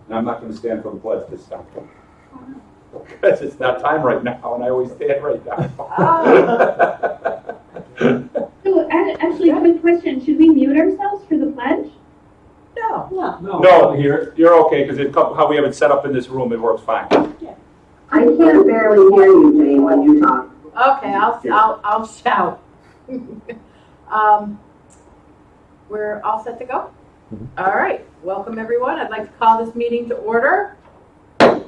And I'm not going to stand for the pledge this time. Because it's not time right now, and I always stand right now. So, actually, quick question, should we mute ourselves for the pledge? No. No, you're okay, because how we have it set up in this room, it works fine. I can barely hear you, Jane, when you talk. Okay, I'll shout. We're all set to go? All right, welcome everyone. I'd like to call this meeting to order. 6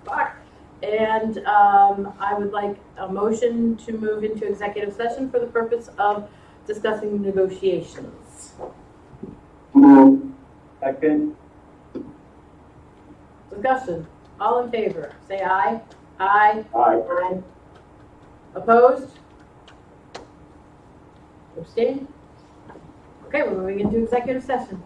o'clock. And I would like a motion to move into executive session for the purpose of discussing negotiations. Second. Discussion. All in favor, say aye. Aye. Aye. Opposed? Abstain? Okay, we're moving into executive session.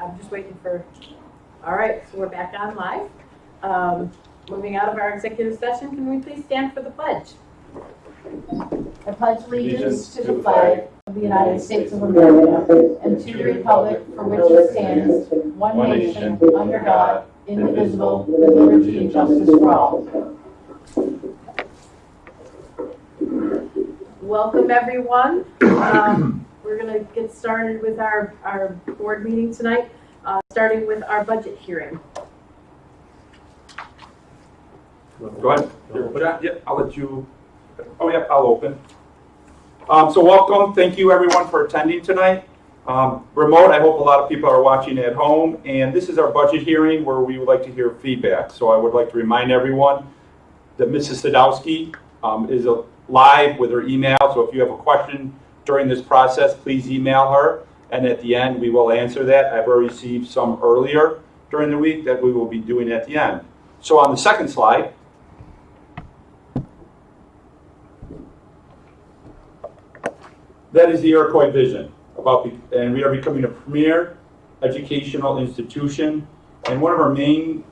I'm just waiting for, all right, so we're back on live. Moving out of our executive session, can we please stand for the pledge? I pledge allegiance to the flag of the United States of America and to the republic for which it stands, one nation, under God, indivisible, with liberty and justice for all. Welcome, everyone. We're going to get started with our board meeting tonight, starting with our budget hearing. Go ahead. John, yeah, I'll let you. Oh, yeah, I'll open. So welcome. Thank you, everyone, for attending tonight. Remote, I hope a lot of people are watching at home. And this is our budget hearing where we would like to hear feedback. So I would like to remind everyone that Mrs. Sadowski is live with her email. So if you have a question during this process, please email her. And at the end, we will answer that. I've already received some earlier during the week that we will be doing at the end. So on the second slide, that is the Iroquois vision, and we are becoming a premier educational institution. And one of our main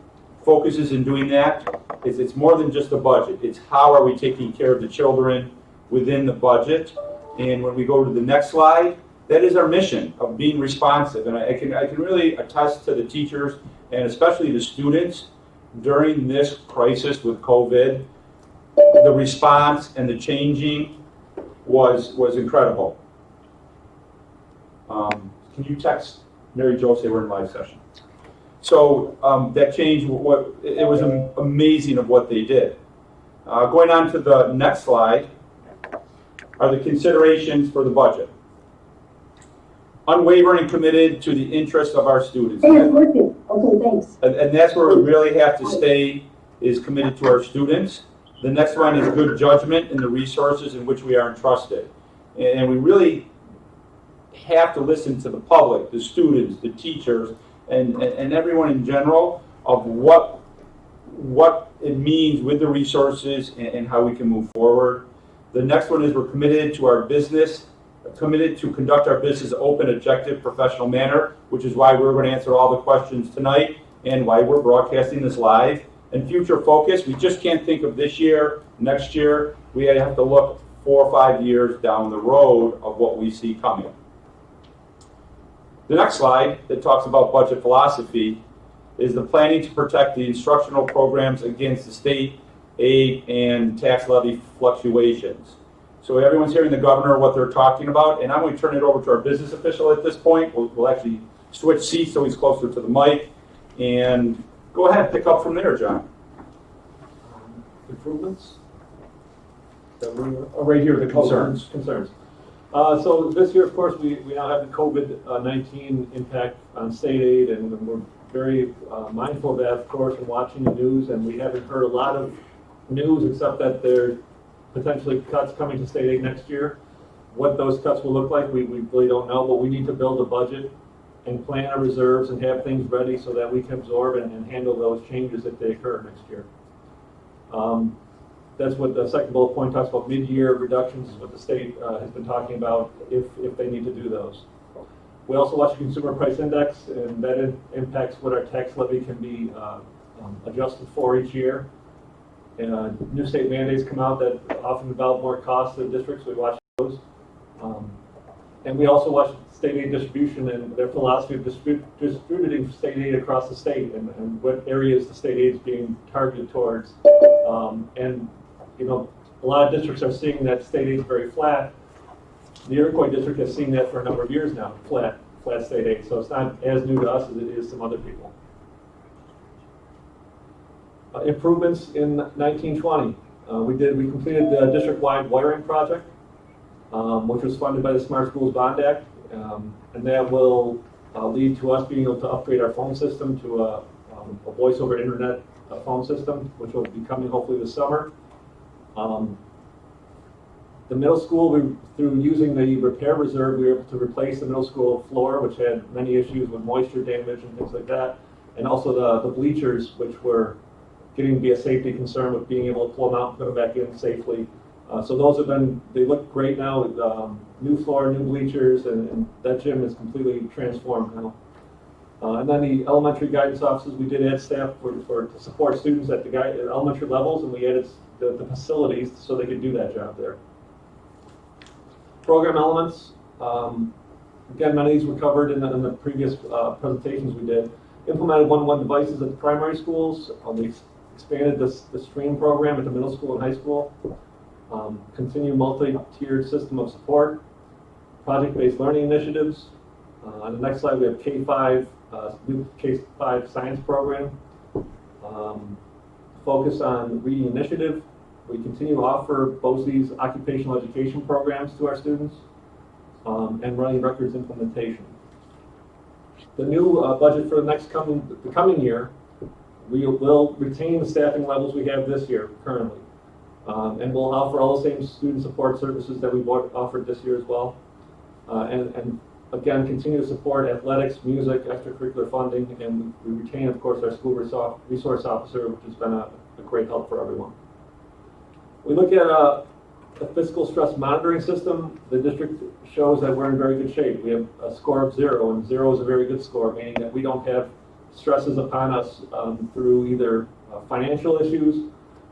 focuses in doing that is it's more than just a budget. It's how are we taking care of the children within the budget. And when we go to the next slide, that is our mission of being responsive. And I can really attest to the teachers and especially the students during this crisis with COVID. The response and the changing was incredible. Can you text Mary Jo, say we're in live session? So that change, it was amazing of what they did. Going on to the next slide are the considerations for the budget. Unwavering and committed to the interests of our students. Hey, it's working. Okay, thanks. And that's where we really have to stay, is committed to our students. The next one is good judgment in the resources in which we are entrusted. And we really have to listen to the public, the students, the teachers, and everyone in general of what it means with the resources and how we can move forward. The next one is we're committed to our business, committed to conduct our business in an open, objective, professional manner, which is why we're going to answer all the questions tonight and why we're broadcasting this live. And future focus, we just can't think of this year, next year. We have to look 4 or 5 years down the road of what we see coming. The next slide that talks about budget philosophy is the planning to protect the instructional programs against the state aid and tax levy fluctuations. So everyone's hearing the governor, what they're talking about, and I'm going to turn it over to our business official at this point. We'll actually switch seats so he's closer to the mic. And go ahead, pick up from there, John. Improvements? Right here, the Concerns. Concerns. So this year, of course, we now have the COVID-19 impact on state aid, and we're very mindful of that, of course, and watching the news, and we haven't heard a lot of news except that there's potentially cuts coming to state aid next year. What those cuts will look like, we really don't know, but we need to build a budget and plan our reserves and have things ready so that we can absorb and handle those changes if they occur next year. That's what the second bullet point talks about. Mid-year reductions is what the state has been talking about if they need to do those. We also watch the consumer price index, and that impacts what our tax levy can be adjusted for each year. And new state mandates come out that often involve more costs to the districts. We watch those. And we also watch state aid distribution and their philosophy of distributing state aid across the state and what areas the state aid is being targeted towards. And you know, a lot of districts are seeing that state aid is very flat. The Iroquois district has seen that for a number of years now, flat state aid. So it's not as new to us as it is some other people. Improvements in 1920. We completed the district-wide wiring project, which was funded by the Smart Schools Bond Act, and that will lead to us being able to upgrade our phone system to a voice over internet phone system, which will be coming hopefully this summer. The middle school, through using the repair reserve, we were able to replace the middle school floor, which had many issues with moisture damage and things like that, and also the bleachers, which were getting to be a safety concern with being able to pull them out and put them back in safely. So those have been, they look great now with new floor, new bleachers, and that gym is completely transformed now. And then the elementary guidance offices, we did add staff to support students at the elementary levels, and we added the facilities so they could do that job there. Program elements, again, many of these were covered in the previous presentations we did. Implemented one-on-one devices at the primary schools. We expanded the stream program at the middle school and high school. Continue multi-tiered system of support. Project-based learning initiatives. On the next slide, we have K-5, new K-5 science program. Focus on reading initiative. We continue to offer BOCE's occupational education programs to our students, and running records implementation. The new budget for the coming year, we will retain the staffing levels we have this year currently, and we'll offer all the same student support services that we've offered this year as well, and again, continue to support athletics, music, extracurricular funding, and we retain, of course, our school resource officer, which has been a great help for everyone. We look at the fiscal stress monitoring system. The district shows that we're in very good shape. We have a score of 0, and 0 is a very good score, meaning that we don't have stresses upon us through either financial issues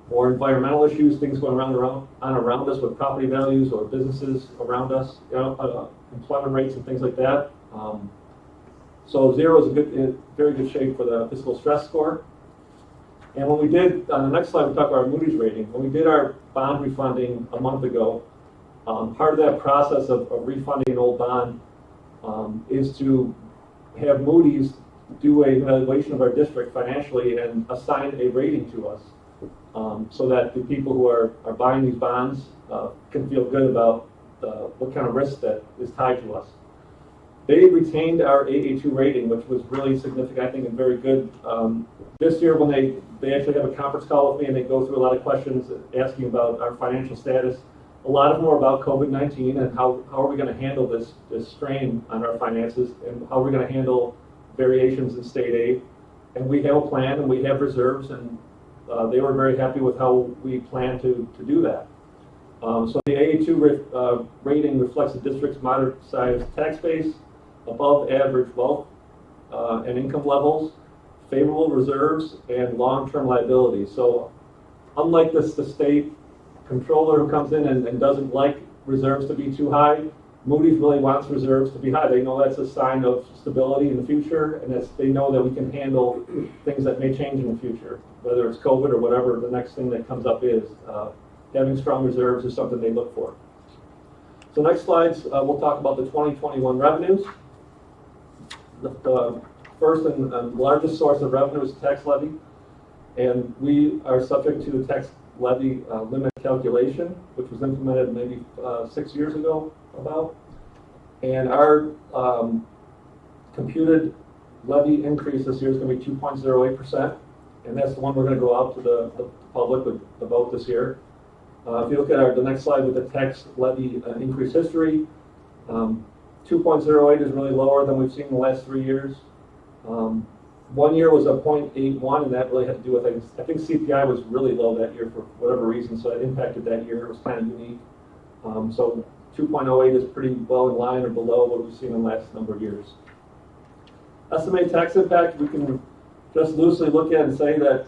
or environmental issues, things going around us with property values or businesses around us, employment rates and things like that. So 0 is very good shape for the fiscal stress score. And when we did, on the next slide, we talk about our Moody's rating. When we did our bond refunding a month ago, part of that process of refunding an old bond is to have Moody's do an evaluation of our district financially and assign a rating to us, so that the people who are buying these bonds can feel good about what kind of risk that is tied to us. They retained our AA2 rating, which was really significant, I think, and very good. This year, when they actually have a conference call with me and they go through a lot of questions asking about our financial status, a lot of them are about COVID-19 and how are we going to handle this strain on our finances and how are we going to handle variations in state aid. And we have a plan and we have reserves, and they were very happy with how we plan to do that. So the AA2 rating reflects the district's moderate-sized tax base, above average wealth and income levels, favorable reserves, and long-term liabilities. So unlike the state controller who comes in and doesn't like reserves to be too high, Moody's really wants reserves to be high. They know that's a sign of stability in the future, and they know that we can handle things that may change in the future, whether it's COVID or whatever the next thing that comes up is. Having strong reserves is something they look for. So next slides, we'll talk about the 2021 revenues. The first and largest source of revenue is tax levy, and we are subject to the tax levy limit calculation, which was implemented maybe 6 years ago about. And our computed levy increase this year is going to be 2.08%, and that's the one we're going to go out to the public with the vote this year. If you look at the next slide with the tax levy increase history, 2.08 is really lower than we've seen in the last 3 years. 1 year was a 0.81, and that really had to do with, I think CPI was really low that year for whatever reason, so it impacted that year. It was kind of unique. So 2.08 is pretty well in line or below what we've seen in the last number of years. Estimated tax impact, we can just loosely look at and say that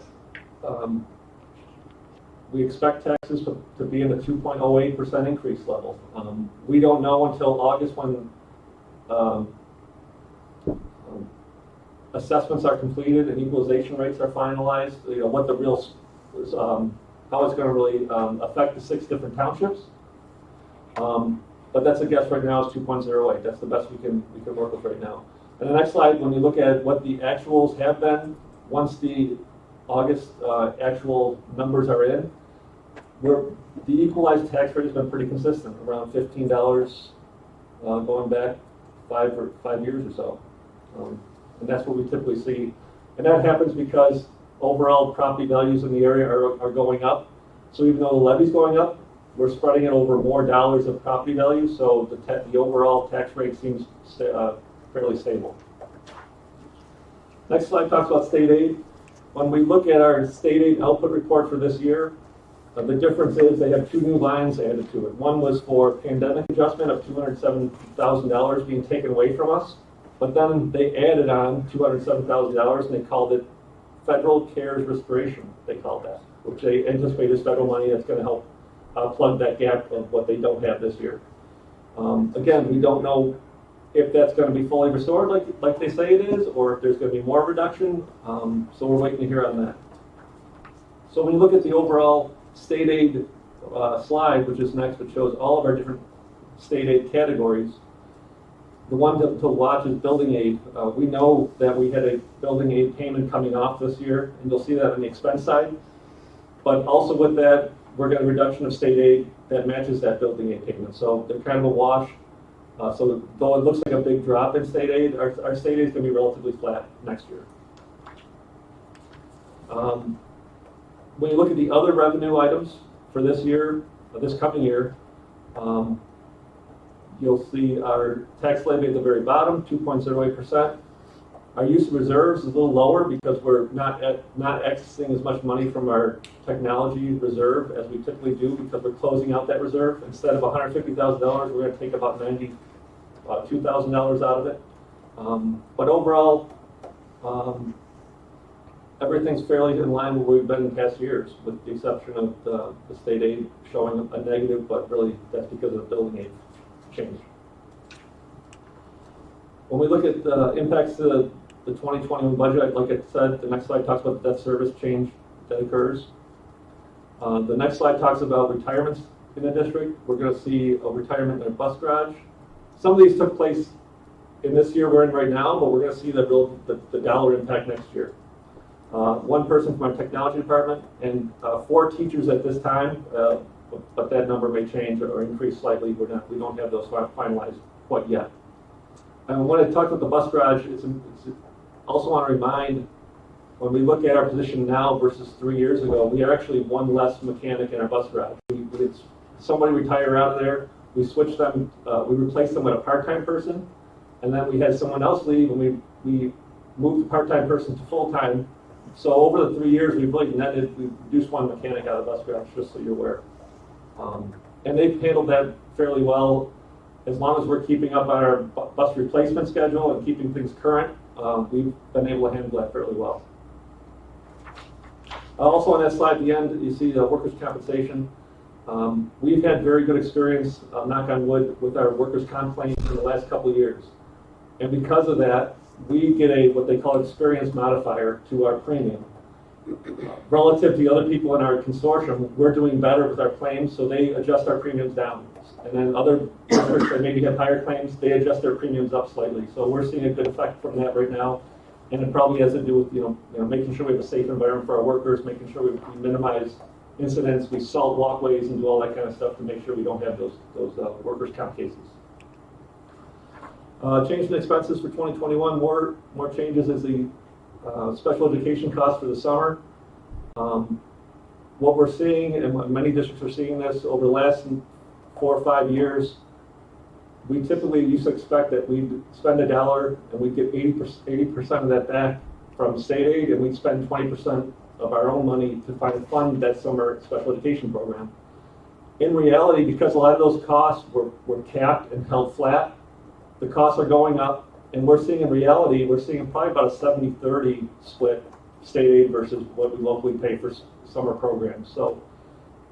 we expect taxes to be in the 2.08% increase level. We don't know until August when assessments are completed and equalization rates are finalized, what the real, how it's going to really affect the 6 different townships. But that's a guess right now is 2.08. That's the best we can work with right now. And the next slide, when you look at what the actuals have been, once the August actual numbers are in, the equalized tax rate has been pretty consistent, around $15 going back 5 years or so. And that's what we typically see. And that happens because overall property values in the area are going up. So even though the levy's going up, we're spreading it over more dollars of property value, so the overall tax rate seems fairly stable. Next slide talks about state aid. When we look at our state aid output report for this year, the difference is they have 2 new lines added to it. One was for pandemic adjustment of $207,000 being taken away from us, But then they added on $207,000 and they called it Federal CARES Restoration, they called that, which they anticipate is federal money that's going to help plug that gap of what they don't have this year. Again, we don't know if that's going to be fully restored like they say it is, or if there's going to be more reduction, so we're waiting to hear on that. So when you look at the overall state aid slide, which is next, which shows all of our different state aid categories, the one to watch is building aid. We know that we had a building aid payment coming off this year, and you'll see that on the expense side. But also with that, we're getting a reduction of state aid that matches that building aid payment. So they're kind of a wash. So though it looks like a big drop in state aid, our state aid is going to be relatively flat next year. When you look at the other revenue items for this year, this coming year, you'll see our tax levy at the very bottom, 2.08%. Our use of reserves is a little lower because we're not accessing as much money from our technology reserve as we typically do because we're closing out that reserve. Instead of $150,000, we're going to take about $2,000 out of it. But overall, everything's fairly in line with where we've been in past years, with the exception of the state aid showing a negative, but really that's because of the building aid change. When we look at the impacts to the 2021 budget, like I said, the next slide talks about the debt service change that occurs. The next slide talks about retirements in the district. We're going to see a retirement in a bus garage. Some of these took place in this year we're in right now, but we're going to see the dollar impact next year. One person from our technology department and 4 teachers at this time, but that number may change or increase slightly. We don't have those finalized quite yet. And when I talked about the bus garage, it's also want to remind, when we look at our position now versus 3 years ago, we are actually one less mechanic in our bus garage. Somebody retired out of there, we switched them, we replaced them with a part-time person, and then we had someone else leave, and we moved the part-time person to full-time. So over the 3 years, we reduced one mechanic out of the bus garage, just so you're aware. And they've handled that fairly well. As long as we're keeping up on our bus replacement schedule and keeping things current, we've been able to handle that fairly well. Also on that slide at the end, you see the workers' compensation. We've had very good experience, knock on wood, with our workers' comp claims in the last couple of years. And because of that, we get what they call experience modifier to our premium. Relative to the other people in our consortium, we're doing better with our claims, so they adjust our premiums down. And then other workers that maybe have higher claims, they adjust their premiums up slightly. So we're seeing a good effect from that right now. And it probably has to do with making sure we have a safe environment for our workers, making sure we minimize incidents, we salt walkways and do all that kind of stuff to make sure we don't have those workers' comp cases. Change in expenses for 2021, more changes is the special education costs for the summer. What we're seeing, and what many districts are seeing this over the last 4 or 5 years, we typically used to expect that we'd spend $1 and we'd get 80% of that back from state aid, and we'd spend 20% of our own money to fund that summer special education program. In reality, because a lot of those costs were capped and held flat, the costs are going up, and we're seeing in reality, we're seeing probably about a 70-30 split state aid versus what we locally pay for summer programs. So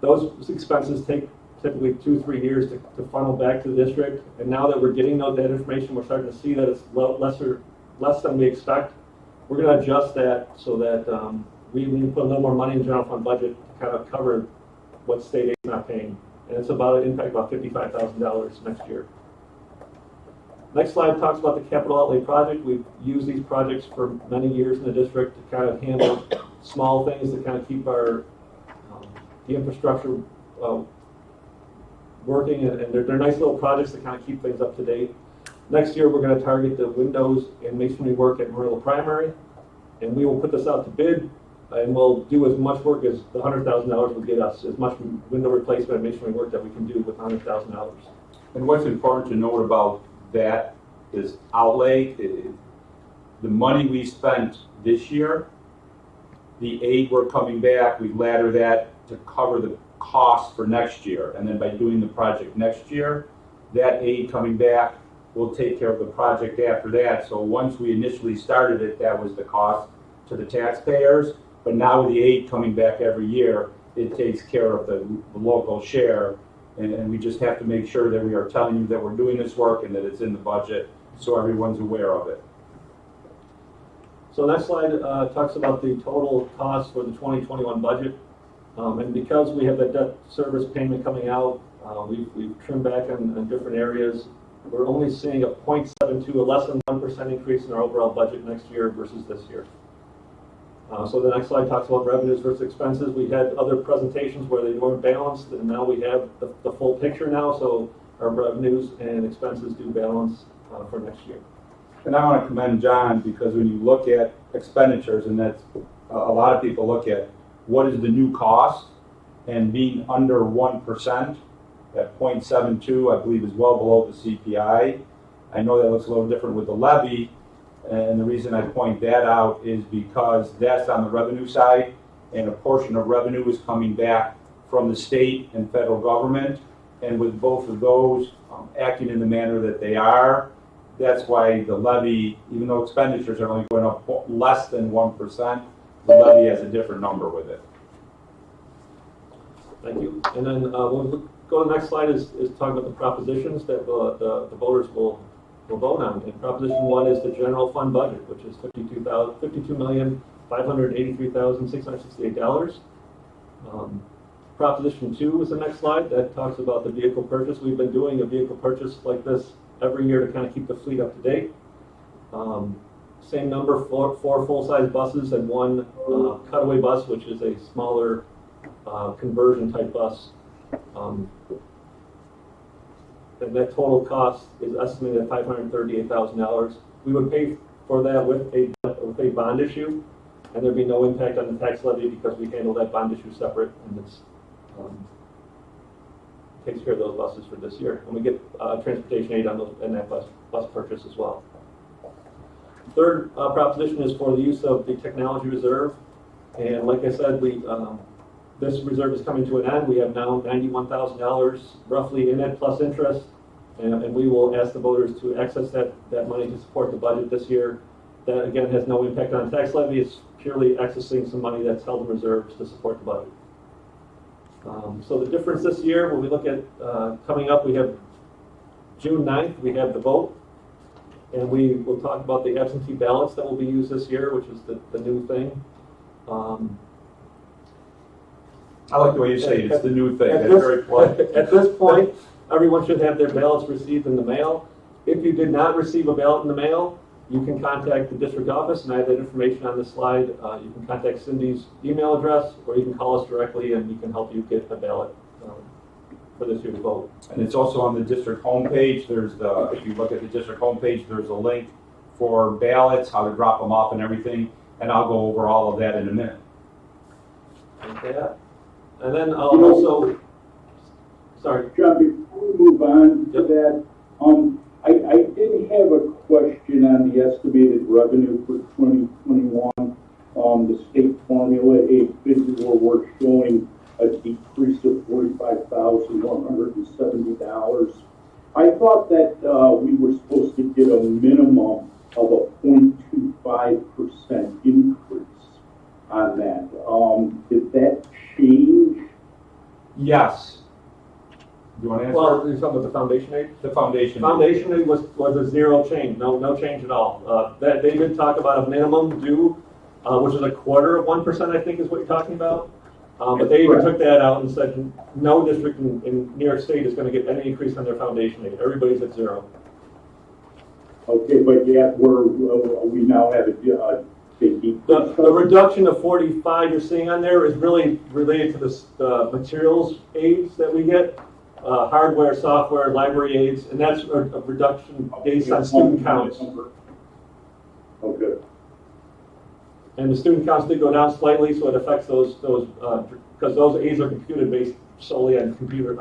those expenses take typically 2-3 years to funnel back to the district, and now that we're getting that information, we're starting to see that it's less than we expect. We're going to adjust that so that we need to put a little more money in the general fund budget to kind of cover what state aid is not paying, and it's about an impact about $55,000 next year. Next slide talks about the capital outlay project. We've used these projects for many years in the district to kind of handle small things that kind of keep our the infrastructure working, and they're nice little projects that kind of keep things up to date. Next year, we're going to target the windows and masonry work at Murillo Primary, and we will put this out to bid, and we'll do as much work as the $100,000 will get us, as much window replacement and masonry work that we can do with $100,000. And what's important to note about that is outlay. The money we spent this year, the aid we're coming back, we ladder that to cover the cost for next year. And then by doing the project next year, that aid coming back will take care of the project after that. So once we initially started it, that was the cost to the taxpayers. But now with the aid coming back every year, it takes care of the local share. And we just have to make sure that we are telling you that we're doing this work and that it's in the budget so everyone's aware of it. So next slide talks about the total cost for the 2021 budget. And because we have the debt service payment coming out, we've trimmed back on different areas. We're only seeing a 0.72, a less than 1% increase in our overall budget next year versus this year. So the next slide talks about revenues versus expenses. We had other presentations where they weren't balanced, and now we have the full picture now, so our revenues and expenses do balance for next year. And I want to commend John, because when you look at expenditures, and that's a lot of people look at what is the new cost, and being under 1% at 0.72, I believe is well below the CPI. I know that looks a little different with the levy, and the reason I point that out is because that's on the revenue side, and a portion of revenue is coming back from the state and federal government, and with both of those acting in the manner that they are, that's why the levy, even though expenditures are only going up less than 1%, the levy has a different number with it. Thank you. And then when we go to the next slide is talking about the propositions that the voters will vote on. And proposition 1 is the general fund budget, which is $52,583,668. Proposition 2 is the next slide that talks about the vehicle purchase. We've been doing a vehicle purchase like this every year to kind of keep the fleet up to date. Same number, four full-size buses and one cutaway bus, which is a smaller conversion type bus. And that total cost is estimated at $538,000. We would pay for that with a bond issue, and there'd be no impact on the tax levy because we handle that bond issue separate, and it's takes care of those buses for this year. And we get transportation aid on those and that bus purchase as well. Third proposition is for the use of the technology reserve. And like I said, this reserve is coming to an end. We have now $91,000 roughly in it plus interest. And we will ask the voters to access that money to support the budget this year. That again has no impact on tax levy. It's purely accessing some money that's held in reserves to support the budget. So the difference this year, when we look at coming up, we have June 9th, we have the vote. And we will talk about the absentee ballots that will be used this year, which is the new thing. I like the way you say it. It's the new thing. That's very polite. At this point, everyone should have their ballots received in the mail. If you did not receive a ballot in the mail, you can contact the district office, and I have that information on this slide. You can contact Cindy's email address, or you can call us directly, and we can help you get a ballot for this year's vote. And it's also on the district homepage. If you look at the district homepage, there's a link for ballots, how to drop them off and everything, and I'll go over all of that in a minute. Okay. And then I'll also, sorry. John, before we move on to that, I did have a question on the estimated revenue for 2021. The state formula, we're showing a decrease of $45,170. I thought that we were supposed to get a minimum of a 0.25% increase on that. Did that change? Yes. You want to answer? Well, you're talking about the foundation aid? The foundation. Foundation aid was a zero change, no change at all. They did talk about a minimum due, which is 1/4% I think is what you're talking about. But they even took that out and said no district in New York State is going to get any increase on their foundation aid. Everybody's at zero. Okay, but yet we now have a big decrease. The reduction of 45 you're seeing on there is really related to the materials aids that we get, hardware, software, library aids, and that's a reduction based on student counts. Okay. And the student counts did go down slightly, so it affects those because those aids are computed based solely on computer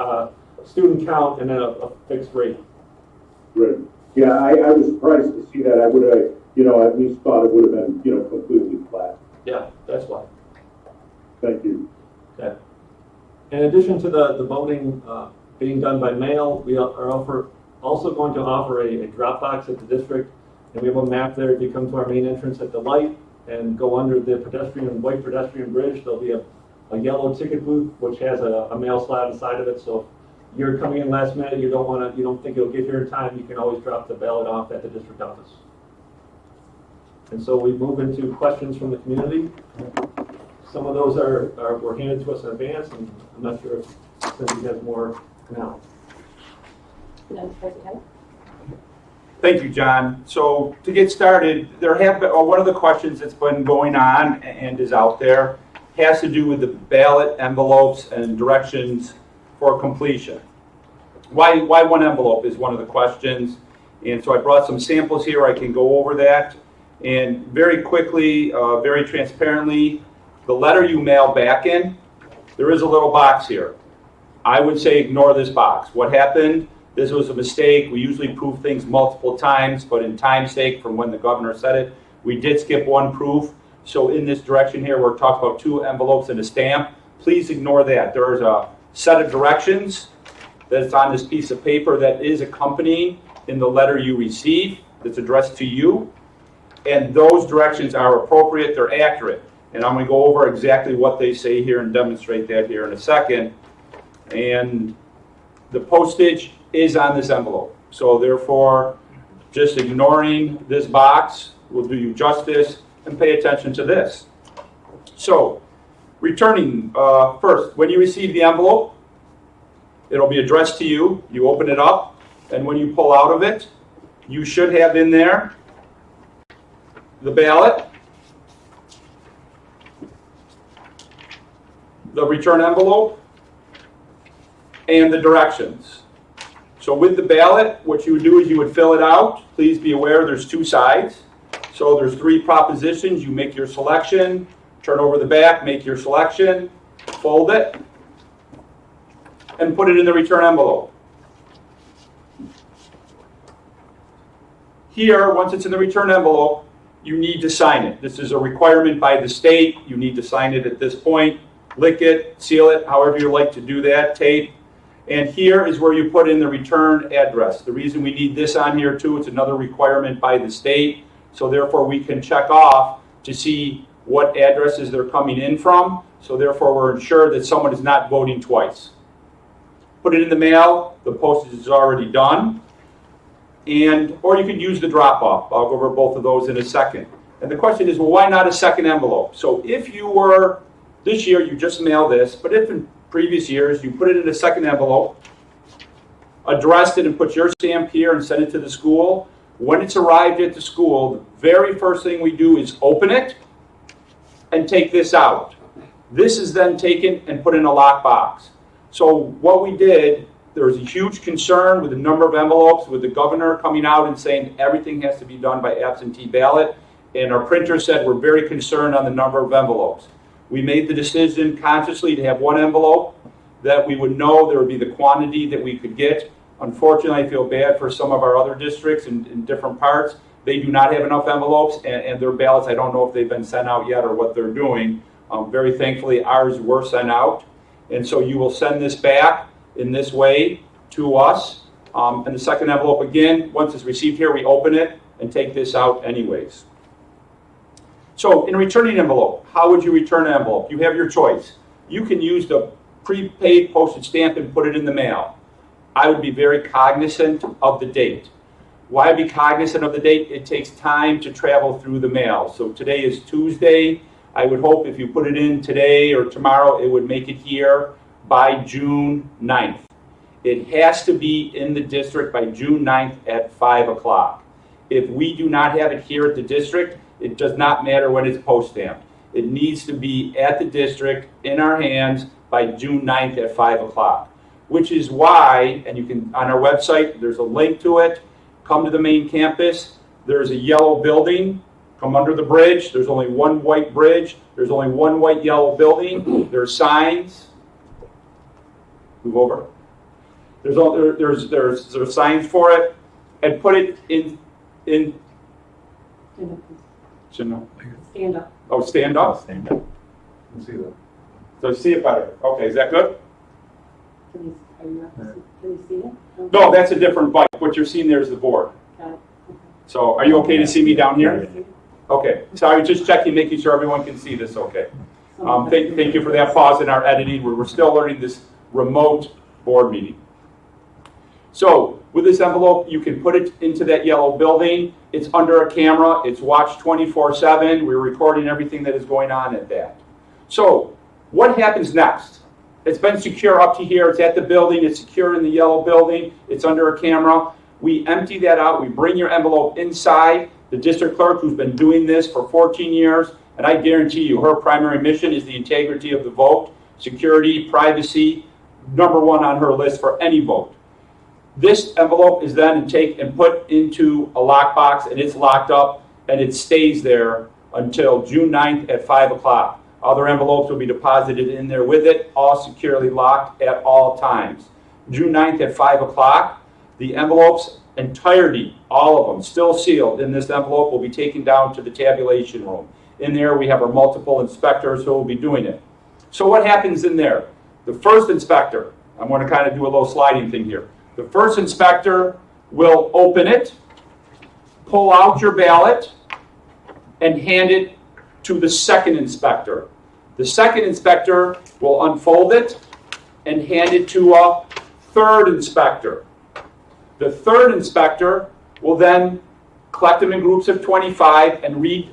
student count and then a fixed rate. Great. Yeah, I was surprised to see that. I would have, at least thought it would have been, completely flat. Yeah, that's why. Thank you. Okay. In addition to the voting being done by mail, we are also going to offer a drop box at the district, and we have a map there. If you come to our main entrance at the light and go under the white pedestrian bridge, there'll be a yellow ticket booth which has a mail slot inside of it. So if you're coming in last minute, you don't think you'll get here in time, you can always drop the ballot off at the district office. And so we move into questions from the community. Some of those were handed to us in advance, and I'm not sure if Cindy has more now. Madam President? Thank you, John. So to get started, there have been, one of the questions that's been going on and is out there has to do with the ballot envelopes and directions for completion. Why one envelope is one of the questions. And so I brought some samples here. I can go over that. And very quickly, very transparently, the letter you mail back in, there is a little box here. I would say ignore this box. What happened? This was a mistake. We usually proof things multiple times, but in time's sake, from when the governor said it, we did skip one proof. So in this direction here, we're talking about 2 envelopes and a stamp. Please ignore that. There's a set of directions that's on this piece of paper that is accompanying in the letter you receive that's addressed to you. And those directions are appropriate, they're accurate. And I'm going to go over exactly what they say here and demonstrate that here in a second. And the postage is on this envelope. So therefore, just ignoring this box will do you justice, and pay attention to this. So, returning first, when you receive the envelope, it'll be addressed to you. You open it up, and when you pull out of it, you should have in there the ballot, the return envelope, and the directions. So with the ballot, what you would do is you would fill it out. Please be aware there's 2 sides. So there's 3 propositions. You make your selection, turn over the back, make your selection, fold it, and put it in the return envelope. Here, once it's in the return envelope, you need to sign it. This is a requirement by the state. You need to sign it at this point. Lick it, seal it, however you like to do that, tape. And here is where you put in the return address. The reason we need this on here too, it's another requirement by the state. So therefore we can check off to see what addresses they're coming in from. So therefore we're ensured that someone is not voting twice. Put it in the mail, the postage is already done. Or you could use the drop-off. I'll go over both of those in a second. And the question is, well, why not a second envelope? So if you were, this year you just mail this, but if in previous years you put it in a second envelope, addressed it and put your stamp here and sent it to the school, when it's arrived at the school, the very first thing we do is open it and take this out. This is then taken and put in a lockbox. So what we did, there was a huge concern with the number of envelopes, with the governor coming out and saying everything has to be done by absentee ballot. And our printer said we're very concerned on the number of envelopes. We made the decision consciously to have 1 envelope that we would know there would be the quantity that we could get. Unfortunately, I feel bad for some of our other districts in different parts. They do not have enough envelopes, and their ballots, I don't know if they've been sent out yet or what they're doing. Very thankfully, ours were sent out. And so you will send this back in this way to us. And the second envelope, again, once it's received here, we open it and take this out anyways. So in returning envelope, how would you return an envelope? You have your choice. You can use the prepaid postage stamp and put it in the mail. I would be very cognizant of the date. Why be cognizant of the date? It takes time to travel through the mail. So today is Tuesday. I would hope if you put it in today or tomorrow, it would make it here by June 9th. It has to be in the district by June 9th at 5 o'clock. If we do not have it here at the district, it does not matter when it's post-stamped. It needs to be at the district in our hands by June 9th at 5 o'clock. Which is why, and you can, on our website, there's a link to it. Come to the main campus. There's a yellow building. Come under the bridge. There's only 1 white bridge. There's only 1 white yellow building. There's signs. Move over. There's signs for it. And put it in Stand up. Oh, stand up? Stand up. You can see that. So see it better. Okay, is that good? Can you see it? No, that's a different bike. What you're seeing there is the board. Got it. So are you okay to see me down here? Okay, sorry, just checking, making sure everyone can see this okay. Thank you for that pause in our editing. We're still learning this remote board meeting. So with this envelope, you can put it into that yellow building. It's under a camera. It's watched 24/7. We're recording everything that is going on at that. So what happens next? It's been secure up to here. It's at the building. It's secure in the yellow building. It's under a camera. We empty that out. We bring your envelope inside. The district clerk, who's been doing this for 14 years, and I guarantee you her primary mission is the integrity of the vote, security, privacy, #1 on her list for any vote. This envelope is then taken and put into a lockbox, and it's locked up, and it stays there until June 9th at 5 o'clock. Other envelopes will be deposited in there with it, all securely locked at all times. June 9th at 5 o'clock, the envelopes entirety, all of them, still sealed in this envelope, will be taken down to the tabulation room. In there, we have our multiple inspectors who will be doing it. So what happens in there? The first inspector, I'm going to kind of do a little sliding thing here. The first inspector will open it, pull out your ballot, and hand it to the second inspector. The second inspector will unfold it and hand it to a third inspector. The third inspector will then collect them in groups of 25 and read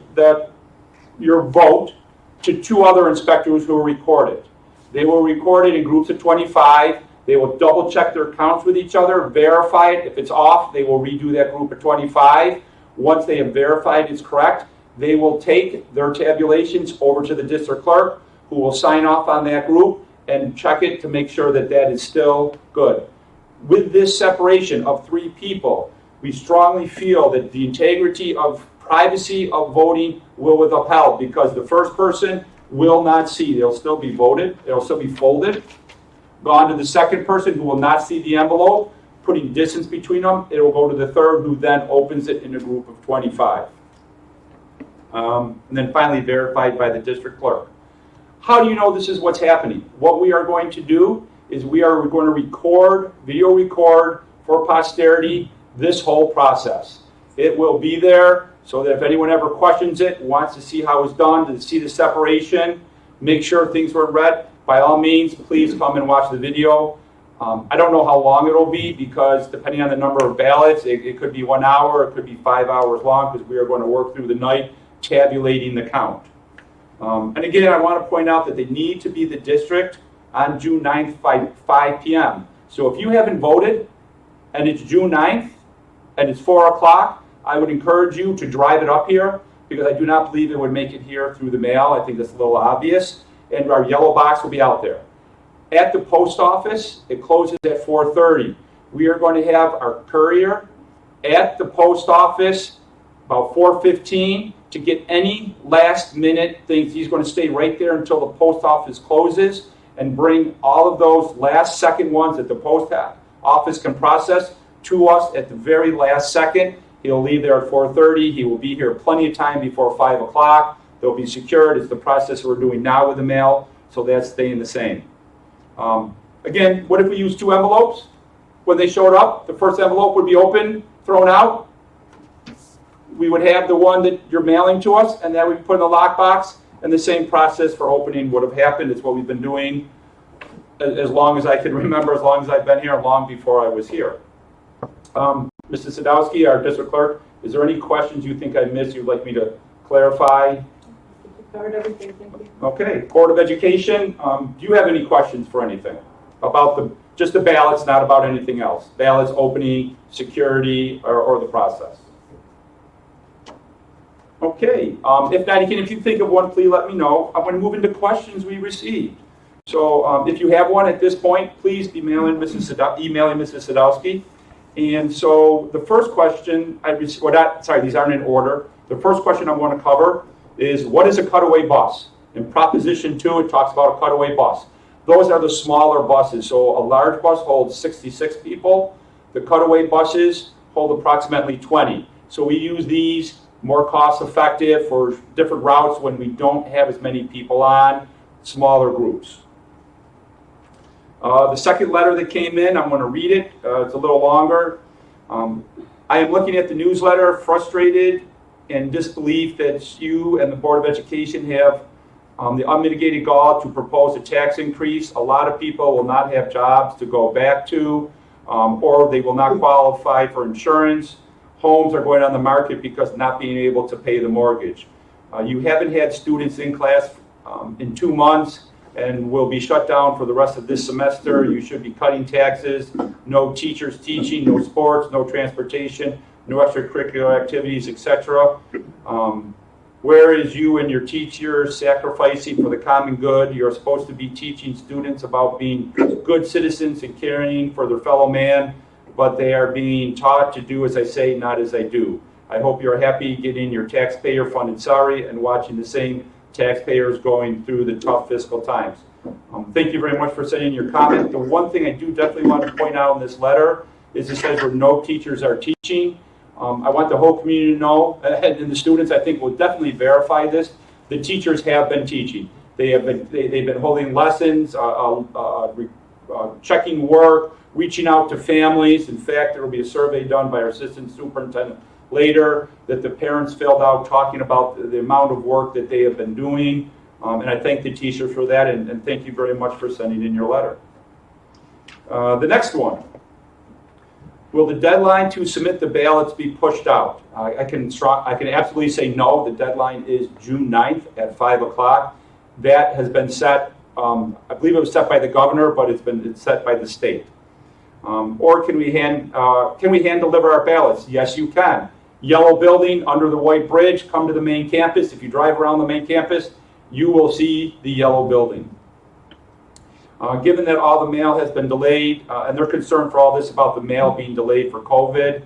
your vote to 2 other inspectors who will record it. They will record it in groups of 25. They will double check their counts with each other, verify it. If it's off, they will redo that group of 25. Once they have verified it's correct, they will take their tabulations over to the district clerk, who will sign off on that group and check it to make sure that that is still good. With this separation of 3 people, we strongly feel that the integrity of privacy of voting will be upheld, because the first person will not see. They'll still be voted. They'll still be folded. Gone to the second person, who will not see the envelope, putting distance between them. It will go to the third, who then opens it in a group of 25. And then finally verified by the district clerk. How do you know this is what's happening? What we are going to do is we are going to record, video record for posterity, this whole process. It will be there so that if anyone ever questions it, wants to see how it's done, to see the separation, make sure things were read, by all means, please come and watch the video. I don't know how long it'll be, because depending on the number of ballots, it could be 1 hour, it could be 5 hours long, because we are going to work through the night tabulating the count. And again, I want to point out that they need to be the district on June 9th by 5 p.m. So if you haven't voted and it's June 9th and it's 4 o'clock, I would encourage you to drive it up here, because I do not believe it would make it here through the mail. I think that's a little obvious. And our yellow box will be out there. At the post office, it closes at 4:30. We are going to have our courier at the post office about 4:15 to get any last minute things. He's going to stay right there until the post office closes and bring all of those last second ones that the post office can process to us at the very last second. He'll leave there at 4:30. He will be here plenty of time before 5 o'clock. They'll be secured. It's the process we're doing now with the mail, so that's staying the same. Again, what if we use 2 envelopes? When they showed up, the first envelope would be open, thrown out. We would have the one that you're mailing to us, and then we put in the lockbox, and the same process for opening would have happened. It's what we've been doing as long as I can remember, as long as I've been here, long before I was here. Mr. Sadowski, our district clerk, is there any questions you think I missed you'd like me to clarify? Covered everything, thank you. Okay, Board of Education, do you have any questions for anything? About just the ballots, not about anything else? Ballots, opening, security, or the process? Okay, if not, again, if you think of one, please let me know. I'm going to move into questions we received. So if you have one at this point, please be emailing Mrs. Sadowski. And so the first question, these aren't in order. The first question I want to cover is, what is a cutaway bus? In Proposition 2, it talks about a cutaway bus. Those are the smaller buses. So a large bus holds 66 people. The cutaway buses hold approximately 20. So we use these more cost effective for different routes when we don't have as many people on, smaller groups. The second letter that came in, I'm going to read it. It's a little longer. I am looking at the newsletter, frustrated and disbelief that you and the Board of Education have the unmitigated gall to propose a tax increase. A lot of people will not have jobs to go back to, or they will not qualify for insurance. Homes are going on the market because not being able to pay the mortgage. You haven't had students in class in 2 months and will be shut down for the rest of this semester. You should be cutting taxes, no teachers teaching, no sports, no transportation, no extracurricular activities, etc. Where is you and your teachers sacrificing for the common good? You're supposed to be teaching students about being good citizens and caring for their fellow man, but they are being taught to do as I say, not as I do. I hope you're happy getting your taxpayer-funded salary and watching the same taxpayers going through the tough fiscal times. Thank you very much for sending your comment. The one thing I do definitely want to point out in this letter is it says where no teachers are teaching. I want the whole community to know, and the students I think will definitely verify this, the teachers have been teaching. They've been holding lessons, checking work, reaching out to families. In fact, there will be a survey done by our assistant superintendent later that the parents filled out talking about the amount of work that they have been doing. And I thank the teachers for that, and thank you very much for sending in your letter. The next one. Will the deadline to submit the ballots be pushed out? I can absolutely say no. The deadline is June 9th at 5 o'clock. That has been set, I believe it was set by the governor, but it's set by the state. Or can we hand deliver our ballots? Yes, you can. Yellow building under the white bridge, come to the main campus. If you drive around the main campus, you will see the yellow building. Given that all the mail has been delayed, and they're concerned for all this about the mail being delayed for COVID,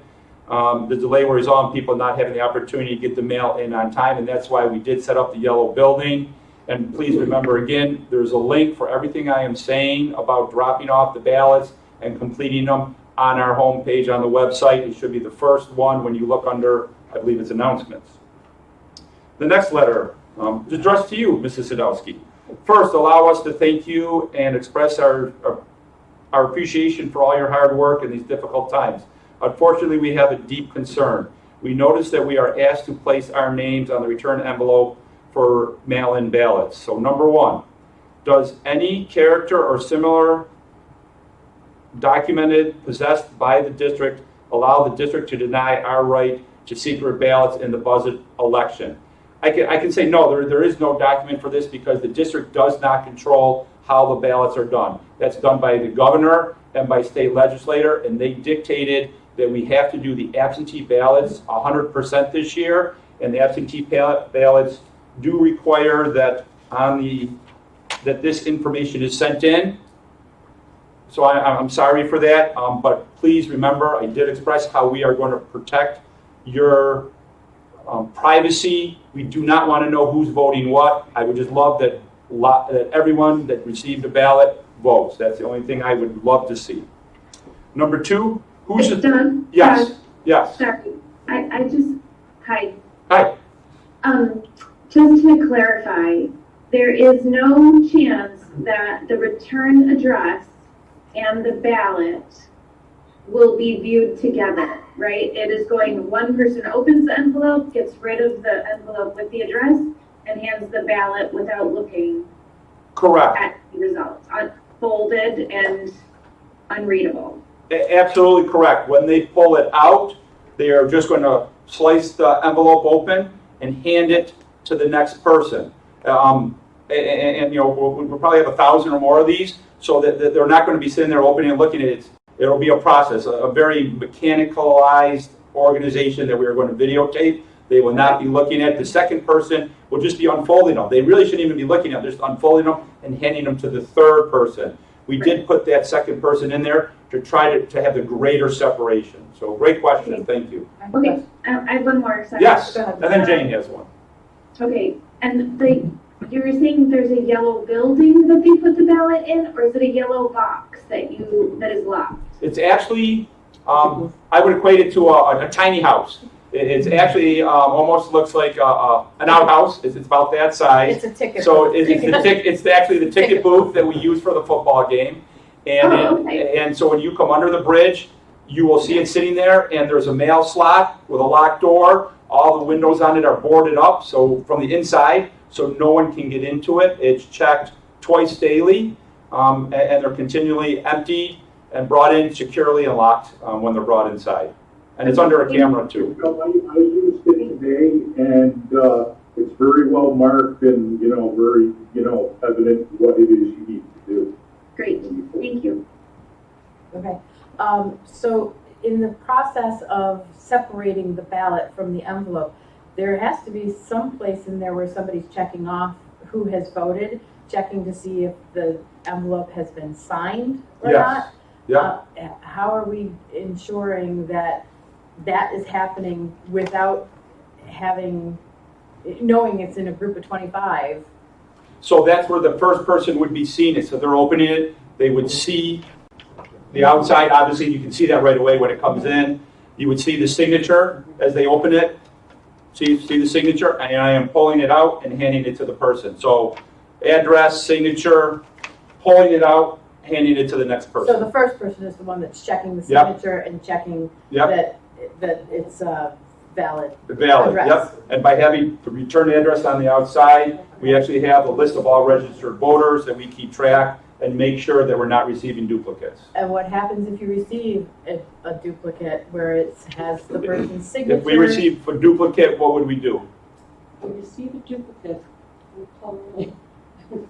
the delay will result in people not having the opportunity to get the mail in on time, and that's why we did set up the yellow building. And please remember again, there's a link for everything I am saying about dropping off the ballots and completing them on our homepage on the website. It should be the first one when you look under, I believe it's announcements. The next letter is addressed to you, Mrs. Sadowski. First, allow us to thank you and express our appreciation for all your hard work in these difficult times. Unfortunately, we have a deep concern. We notice that we are asked to place our names on the return envelope for mail-in ballots. So number one, does any character or similar documented possessed by the district allow the district to deny our right to secret ballots in the budget election? I can say no, there is no document for this because the district does not control how the ballots are done. That's done by the governor and by state legislator, and they dictated that we have to do the absentee ballots 100% this year, and the absentee ballots do require that that this information is sent in. So I'm sorry for that, but please remember I did express how we are going to protect your privacy. We do not want to know who's voting what. I would just love that everyone that received a ballot votes. That's the only thing I would love to see. Number two, who's the... Don? Yes, yes. Sorry, I just... Hi. Hi. Just to clarify, there is no chance that the return address and the ballot will be viewed together, right? It is going, one person opens the envelope, gets rid of the envelope with the address, and hands the ballot without looking Correct. at the results, folded and unreadable. Absolutely correct. When they pull it out, they are just going to slice the envelope open and hand it to the next person. And you know, we'll probably have 1,000 or more of these, so that they're not going to be sitting there opening and looking at it. It'll be a process, a very mechanicalized organization that we are going to videotape. They will not be looking at. The second person will just be unfolding them. They really shouldn't even be looking at them, just unfolding them and handing them to the third person. We did put that second person in there to try to have the greater separation. So great question, thank you. Okay, I have one more. Sorry. Yes, and then Jane has one. Okay, and you were saying there's a yellow building that they put the ballot in, or is it a yellow box that is locked? It's actually, I would equate it to a tiny house. It's actually almost looks like an outhouse. It's about that size. It's a ticket So booth. it's actually the ticket booth that we use for the football game. And, Oh, okay. and so when you come under the bridge, you will see it sitting there, and there's a mail slot with a locked door. All the windows on it are boarded up, so from the inside, so no one can get into it. It's checked twice daily, and they're continually emptied and brought in securely and locked when they're brought inside. And it's under a camera too. I used it today, and it's very well marked and, very, evident what it is you need to do. Great, thank you. Okay, so in the process of separating the ballot from the envelope, there has to be some place in there where somebody's checking off who has voted, checking to see if the envelope has been signed or Yes. not. Yeah. How are we ensuring that that is happening without knowing it's in a group of 25? So that's where the first person would be seen it. So they're opening it, they would see the outside. Obviously, you can see that right away when it comes in. You would see the signature as they open it. See the signature, and I am pulling it out and handing it to the person. So address, signature, pulling it out, handing it to the next person. So the first person is the one that's checking the Yep. signature and checking Yep. that it's valid. Valid, address. yep. And by having the return address on the outside, we actually have a list of all registered voters that we keep track and make sure that we're not receiving duplicates. And what happens if you receive a duplicate where it has the person's signature? If we receive a duplicate, what would we do? We receive a duplicate. We call it-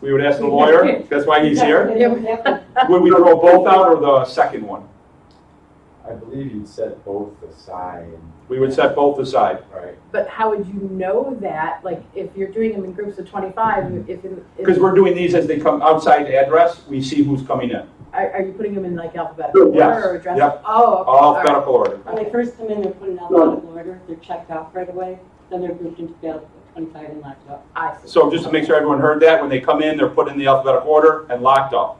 We would ask the lawyer, that's why he's here. Yeah. Would we throw both out or the second one? I believe you'd set both aside, We would set both aside. right? But how would you know that? Like, if you're doing them in groups of 25, Because we're doing these as they come outside address, we see who's coming in. are you putting them in like alphabetical order Yes. or address? Yep. Oh, okay. All alphabetical order. When they first come in, they're put in alphabetical order, they're checked off right away, then they're grouped into ballot 25 and locked up, I see. So just to make sure everyone heard that, when they come in, they're put in the alphabetical order and locked up.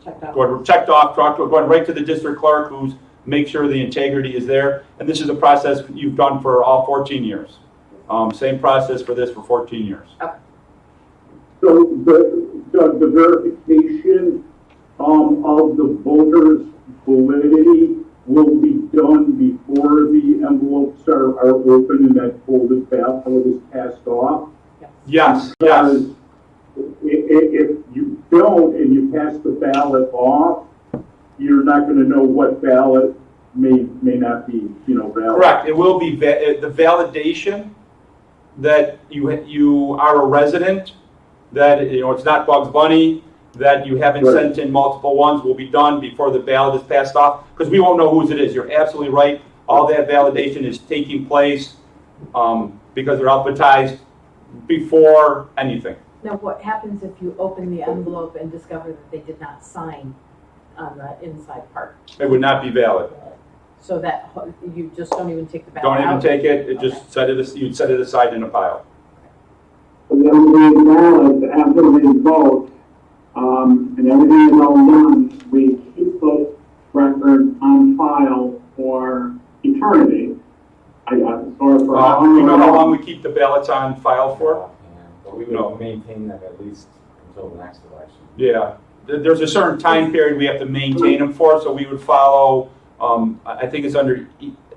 checked off. Checked off, going right to the district clerk who's make sure the integrity is there. And this is a process you've done for all 14 years. Same process for this for 14 years. So the verification of the voter's validity will be done before the envelopes are open and that folded ballot is passed off? Yes, yes. Because if you don't and you pass the ballot off, you're not going to know what ballot may not be, valid. Correct. It will be the validation that you are a resident, that it's not Bugs Bunny, that you haven't Right. sent in multiple ones will be done before the ballot is passed off, because we won't know whose it is. You're absolutely right. All that validation is taking place because they're alphabetized before anything. Now, what happens if you open the envelope and discover that they did not sign on the inside part? It would not be valid. So that you just don't even take the ballot Don't even out? take it. It just you'd set it aside in a pile. And then the ballot after we vote, and everything is all done, we keep the record on file for eternity. Or for how You know how long long? we keep the ballots on file for? Offhand, but we No. would maintain them at least until the next election. Yeah, there's a certain time period we have to maintain them for, so we would follow, I think it's under,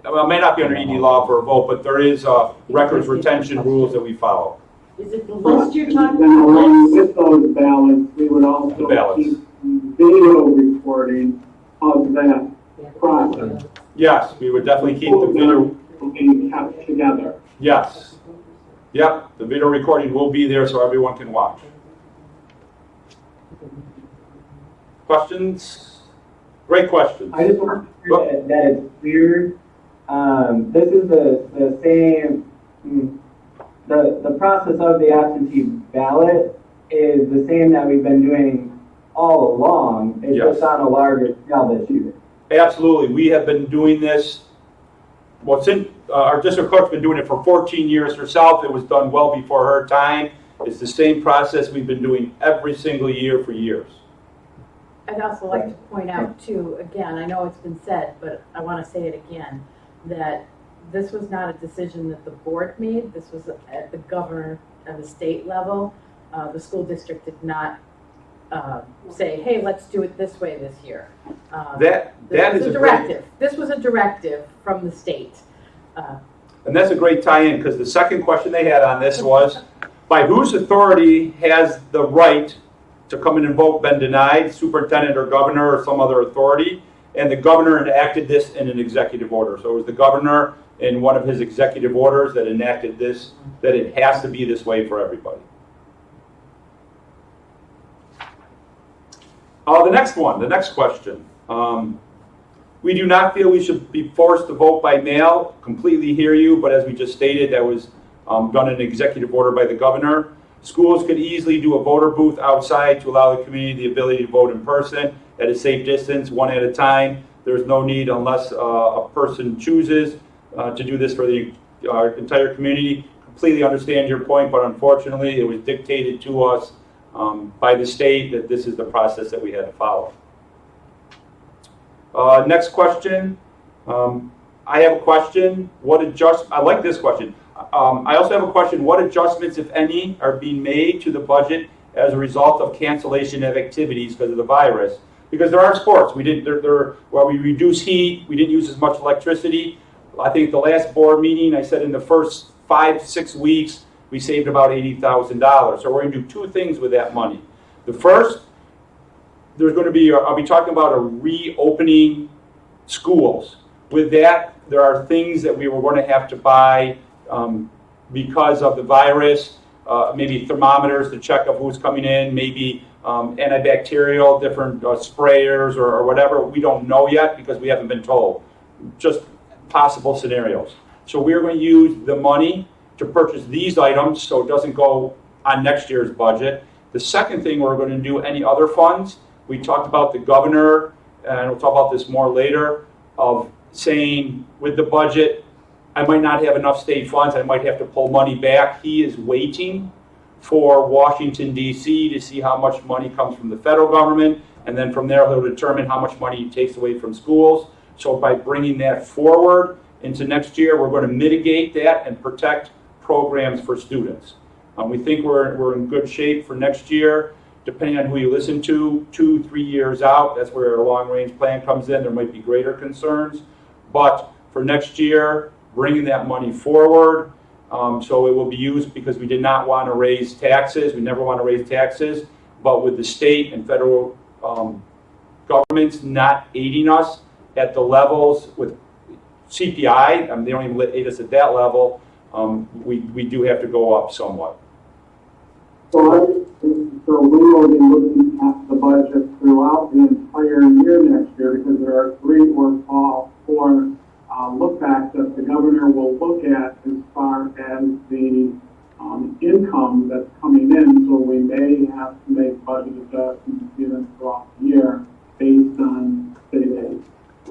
well, it may not be under ED law for a vote, but there is records retention rules that we follow. Is it the list you're talking And along about? with those ballots, we would also Ballots. keep video recording of that process Yes, we would definitely keep the video, being kept together. yes. Yep, the video recording will be there so everyone can watch. Questions? Great questions. I just want to make sure that it's clear. This is the same, the process of the absentee ballot is the same that we've been doing all along. It's Yes. just on a larger scale this year. Absolutely, we have been doing this, our district clerk's been doing it for 14 years herself. It was done well before her time. It's the same process we've been doing every single year for years. I'd also like to point out too, again, I know it's been said, but I want to say it again, that this was not a decision that the board made. This was at the governor and the state level. The school district did not say, hey, let's do it this way this year. That This is was a a great, directive. This was a directive from the state. and that's a great tie-in, because the second question they had on this was, by whose authority has the right to come in and vote been denied, superintendent or governor or some other authority? And the governor enacted this in an executive order. So it was the governor in one of his executive orders that enacted this, that it has to be this way for everybody. The next question. We do not feel we should be forced to vote by mail. Completely hear you, but as we just stated, that was done in an executive order by the governor. Schools could easily do a voter booth outside to allow the community the ability to vote in person at a safe distance, one at a time. There's no need unless a person chooses to do this for the entire community. Completely understand your point, but unfortunately it was dictated to us by the state that this is the process that we had to follow. Next question. I have a question. I like this question. I also have a question. What adjustments, if any, are being made to the budget as a result of cancellation of activities because of the virus? Because there are sports. While we reduce heat, we didn't use as much electricity. I think the last board meeting, I said in the first 5-6 weeks, we saved about $80,000. So we're going to do two things with that money. The first, I'll be talking about a reopening schools. With that, there are things that we were going to have to buy because of the virus, maybe thermometers to check of who's coming in, maybe antibacterial, different sprayers or whatever. We don't know yet because we haven't been told. Just possible scenarios. So we're going to use the money to purchase these items so it doesn't go on next year's budget. The second thing we're going to do, any other funds, we talked about the governor, and we'll talk about this more later, of saying with the budget, I might not have enough state funds, I might have to pull money back. He is waiting for Washington, D.C. to see how much money comes from the federal government, and then from there he'll determine how much money he takes away from schools. So by bringing that forward into next year, we're going to mitigate that and protect programs for students. We think we're in good shape for next year. Depending on who you listen to, 2-3 years out, that's where a long-range plan comes in. There might be greater concerns. But for next year, bringing that money forward, so it will be used because we did not want to raise taxes. We never want to raise taxes. But with the state and federal governments not aiding us at the levels with CPI, they don't even aid us at that level, we do have to go up somewhat. So we will be looking at the budget throughout the entire year next year because there are 3 or 4 look backs that the governor will look at as far as the income that's coming in. So we may have to make budget adjustments even throughout the year based on state aid.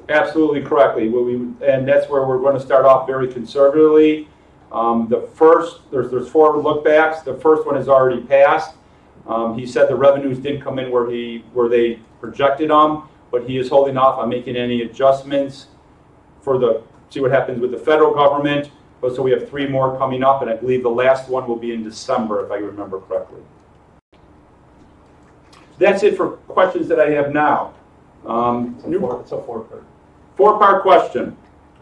Absolutely correctly. And that's where we're going to start off very conservatively. There's 4 look backs. The first one is already passed. He said the revenues didn't come in where they projected them, but he is holding off on making any adjustments see what happens with the federal government. But so we have 3 more coming up, and I believe the last one will be in December, if I remember correctly. That's it for questions that I have now. It's a 4-part. 4-part question.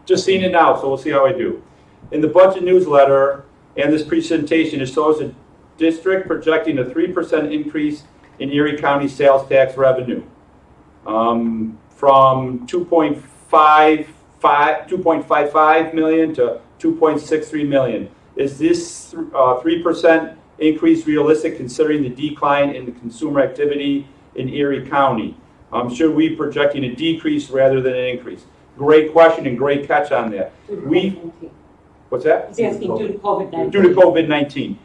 Just seen it now, so we'll see how I do. In the budget newsletter and this presentation, it shows a district projecting a 3% increase in Erie County sales tax revenue from 2.55 million to 2.63 million. Is this 3% increase realistic considering the decline in the consumer activity in Erie County? Should we be projecting a decrease rather than an increase? Great question and great catch on that. What's that? He's asking due to COVID-19. Due to COVID-19.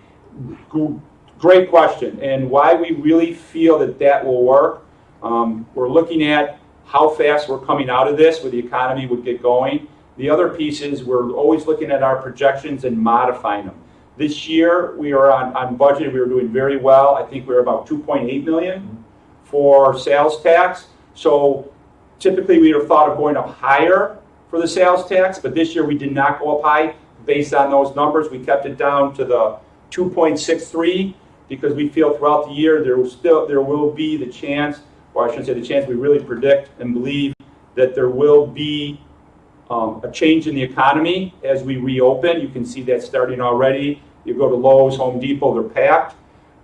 Great question. And why we really feel that will work, we're looking at how fast we're coming out of this, where the economy would get going. The other piece is we're always looking at our projections and modifying them. This year, we are on budget. We were doing very well. I think we were about 2.8 million for sales tax. So typically, we would have thought of going up higher for the sales tax, but this year we did not go up high. Based on those numbers, we kept it down to the 2.63. because we feel throughout the year there will be the chance, or I shouldn't say the chance, we really predict and believe that there will be a change in the economy as we reopen. You can see that starting already. You go to Lowe's, Home Depot, they're packed.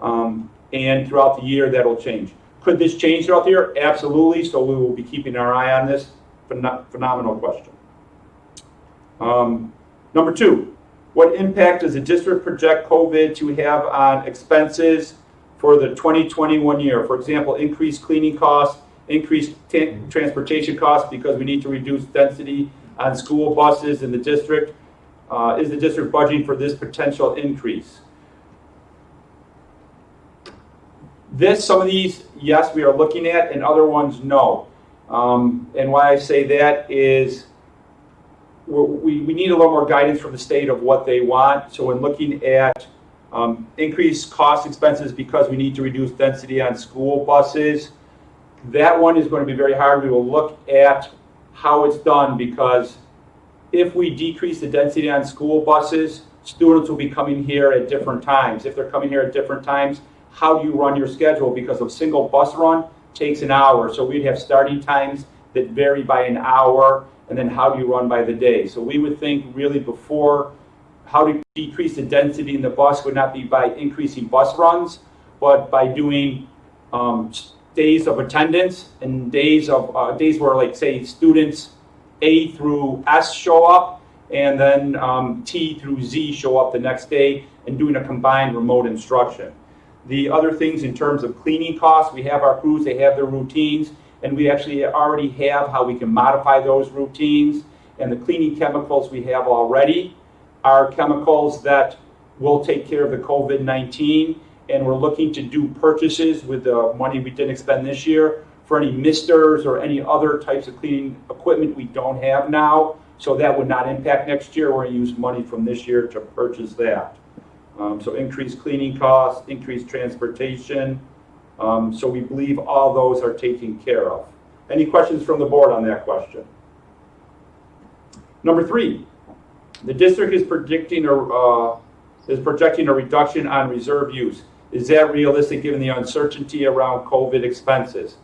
And throughout the year, that'll change. Could this change throughout the year? Absolutely. So we will be keeping our eye on this. Phenomenal question. Number 2, what impact does the district project COVID to have on expenses for the 2021 year? For example, increased cleaning costs, increased transportation costs because we need to reduce density on school buses in the district. Is the district budgeting for this potential increase? Some of these, yes, we are looking at, and other ones, no. And why I say that is we need a little more guidance from the state of what they want. So when looking at increased cost expenses because we need to reduce density on school buses, that one is going to be very hard. We will look at how it's done, because if we decrease the density on school buses, students will be coming here at different times. If they're coming here at different times, how do you run your schedule? Because a single bus run takes an hour. So we'd have starting times that vary by an hour, and then how do you run by the day? So we would think really before, how to decrease the density in the bus would not be by increasing bus runs, but by doing days of attendance and days where, like, say, students A through S show up, and then T through Z show up the next day, and doing a combined remote instruction. The other things in terms of cleaning costs, we have our crews, they have their routines, and we actually already have how we can modify those routines. And the cleaning chemicals we have already are chemicals that will take care of the COVID-19, and we're looking to do purchases with the money we didn't expend this year for any misters or any other types of cleaning equipment we don't have now. So that would not impact next year. We're going to use money from this year to purchase that. So increased cleaning costs, increased transportation. So we believe all those are taken care of. Any questions from the board on that question? Number 3, the district is projecting a reduction on reserve use. Is that realistic given the uncertainty around COVID expenses?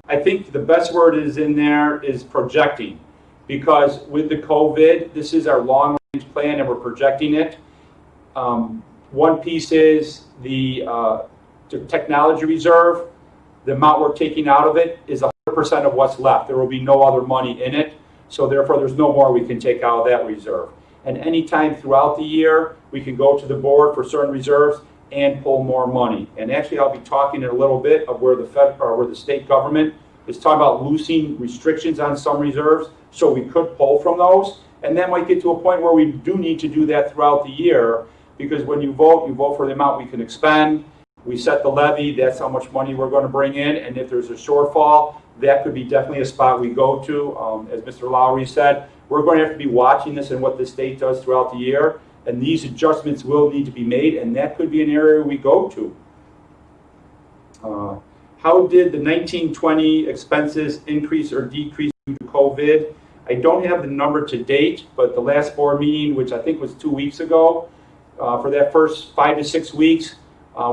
I think the best word is in there is projecting, because with the COVID, this is our long-range plan and we're projecting it. One piece is the technology reserve. The amount we're taking out of it is 100% of what's left. There will be no other money in it, so therefore there's no more we can take out of that reserve. And anytime throughout the year, we can go to the board for certain reserves and pull more money. And actually, I'll be talking in a little bit of where the state government is talking about loosening restrictions on some reserves, so we could pull from those. And that might get to a point where we do need to do that throughout the year, because when you vote for the amount we can expend. We set the levy, that's how much money we're going to bring in, and if there's a shortfall, that could be definitely a spot we go to. As Mr. Lowry said, we're going to have to be watching this and what the state does throughout the year, and these adjustments will need to be made, and that could be an area we go to. How did the 1920 expenses increase or decrease due to COVID? I don't have the number to date, but the last board meeting, which I think was 2 weeks ago, for that first 5 to 6 weeks,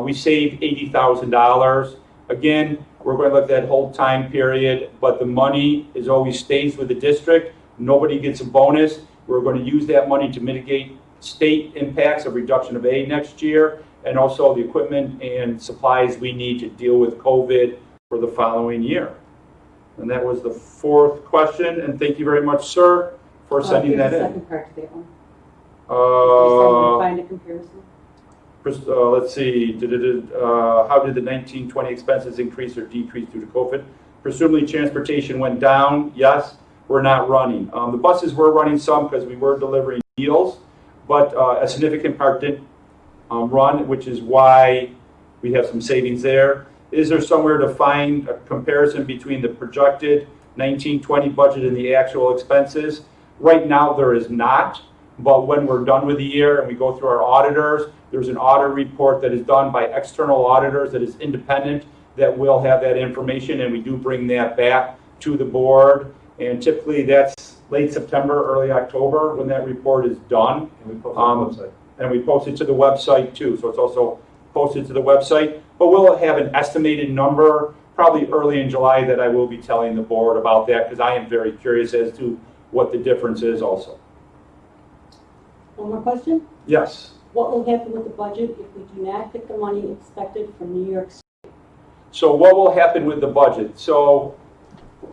we saved $80,000. Again, we're going to look at that whole time period, but the money always stays with the district. Nobody gets a bonus. We're going to use that money to mitigate state impacts of reduction of aid next year, and also the equipment and supplies we need to deal with COVID for the following year. And that was the 4th question, and thank you very much, sir, for sending that in. Here's the second part to that one. You're find a comparison. Let's see, how did the 1920 expenses increase or decrease due to COVID? Presumably transportation went down, yes. We're not running. The buses were running some because we were delivering meals, but a significant part didn't run, which is why we have some savings there. Is there somewhere to find a comparison between the projected 1920 budget and the actual expenses? Right now there is not, but when we're done with the year and we go through our auditors, there's an audit report that is done by external auditors that is independent that will have that information, and we do bring that back to the board. And typically that's late September, early October when that report is done. And we post it on the website. And we post it to the website too, so it's also posted to the website, but we'll have an estimated number probably early in July that I will be telling the board about that, because I am very curious as to what the difference is also. One more question? Yes. What will happen with the budget if we do not get the money expected from New York State? So what will happen with the budget? So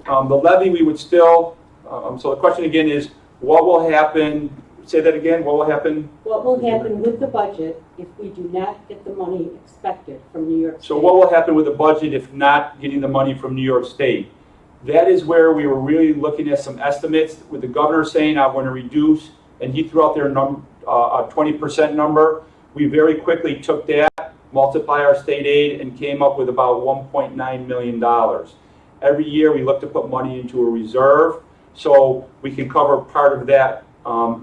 the levy, we would still, so the question again is, what will happen, say that again, what will happen? What will happen with the budget if we do not get the money expected from New York State? So what will happen with the budget if not getting the money from New York State? That is where we were really looking at some estimates with the governor saying, I'm going to reduce, and he threw out their a 20% number. We very quickly took that, multiply our state aid, and came up with about $1.9 million. Every year we look to put money into a reserve so we can cover part of that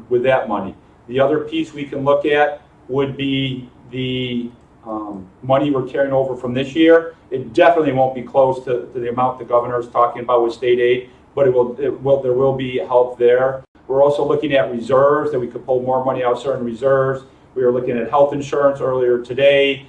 with that money. The other piece we can look at would be the money we're carrying over from this year. It definitely won't be close to the amount the governor is talking about with state aid, but there will be help there. We're also looking at reserves, that we could pull more money out of certain reserves. We were looking at health insurance earlier today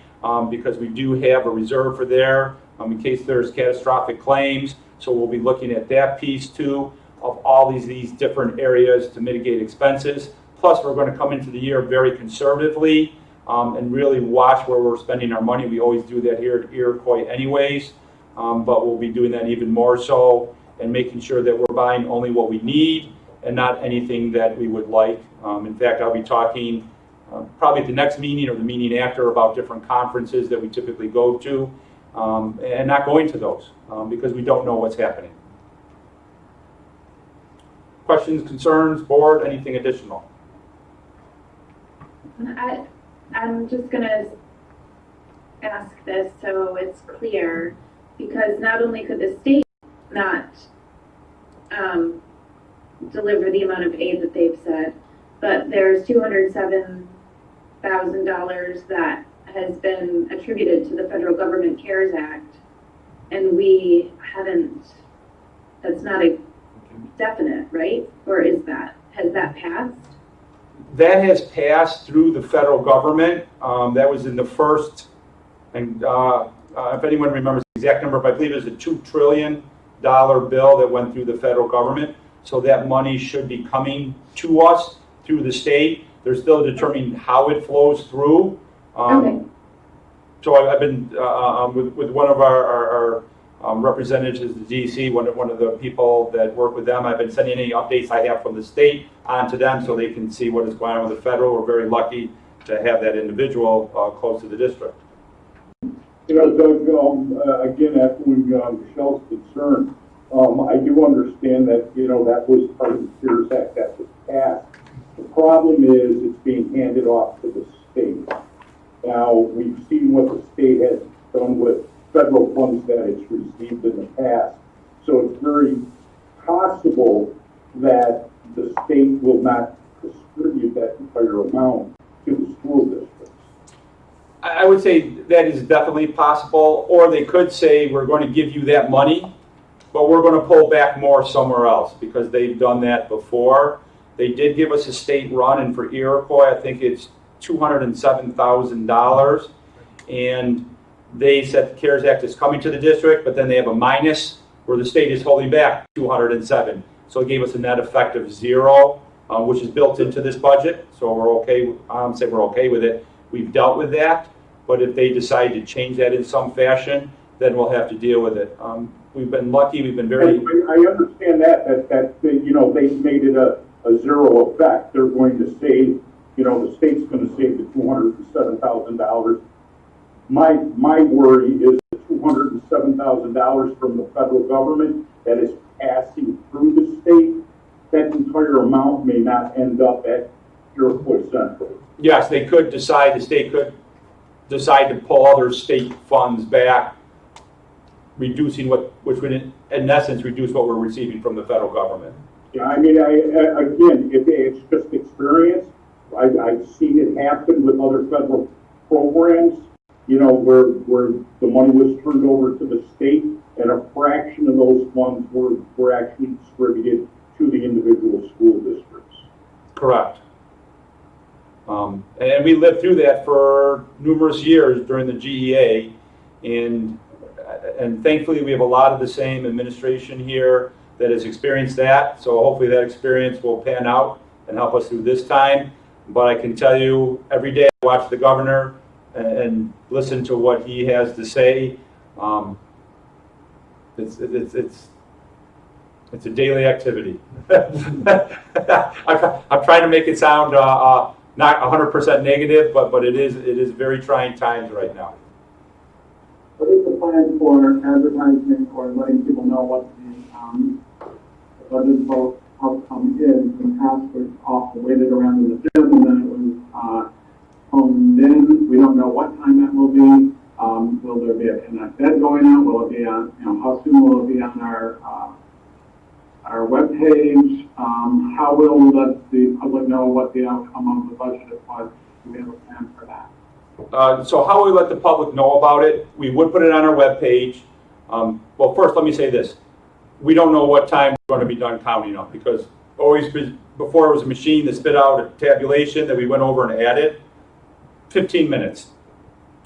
because we do have a reserve for there in case there's catastrophic claims. So we'll be looking at that piece too, of all these different areas to mitigate expenses. Plus, we're going to come into the year very conservatively and really watch where we're spending our money. We always do that here at Iroquois anyways, but we'll be doing that even more so and making sure that we're buying only what we need and not anything that we would like. In fact, I'll be talking probably at the next meeting or the meeting after about different conferences that we typically go to and not going to those because we don't know what's happening. Questions, concerns, board, anything additional? I'm just gonna ask this so it's clear, because not only could the state not deliver the amount of aid that they've said, but there's $207,000 that has been attributed to the federal government CARES Act, and we haven't, that's not a definite, right? Or is that, has that passed? That has passed through the federal government. That was in the first, and if anyone remembers the exact number, but I believe it was a $2 trillion bill that went through the federal government. So that money should be coming to us through the state. They're still determining how it flows through. Okay. So I've been with one of our representatives at the DC, one of the people that work with them. I've been sending any updates I have from the state onto them so they can see what is going on with the federal. We're very lucky to have that individual close to the district. You know, Doug, again, echoing Michelle's concern, I do understand that, you know, that was part of the CARES Act that was passed. The problem is it's being handed off to the state. Now, we've seen what the state has done with federal funds that it's received in the past. So it's very possible that the state will not distribute that entire amount to the school districts. I would say that is definitely possible, or they could say we're going to give you that money, but we're going to pull back more somewhere else because they've done that before. They did give us a state run, and for Iroquois, I think it's $207,000, and they said the CARES Act is coming to the district, but then they have a minus where the state is holding back 207. So it gave us a net effect of 0, which is built into this budget. So we're okay. Say we're okay with it. We've dealt with that, but if they decide to change that in some fashion, then we'll have to deal with it. We've been lucky. We've been very. I understand that you know, they made it a 0 effect. They're going to save, you know, the state's going to save the $207,000. My worry is the $207,000 from the federal government that is passing through the state. That entire amount may not end up at Iroquois Central. Yes, they could decide. The state could decide to pull other state funds back, reducing which would in essence reduce what we're receiving from the federal government. Yeah, I mean, again, if it's just experience. I've seen it happen with other federal programs, you know, where the money was turned over to the state and a fraction of those funds were actually distributed to the individual school districts. Correct. And we lived through that for numerous years during the GEA, and thankfully we have a lot of the same administration here that has experienced that, so hopefully that experience will pan out and help us through this time. But I can tell you, every day I watch the governor and listen to what he has to say. It's a daily activity. I'm trying to make it sound not 100% negative, but it is very trying times right now. What is the plan for advertising or letting people know what the budget vote outcome is? In the past, was often waited around in the gym, and then it was phoned in. We don't know what time that will be. Will there be a Connect Ed going out? Will it be on, how soon will it be on our webpage? How will we let the public know what the outcome of the budget was? Do we have a plan for that? So how we let the public know about it, we would put it on our webpage. Well, first let me say this. We don't know what time we're going to be done counting up, because before it was a machine that spit out a tabulation that we went over and added. 15 minutes.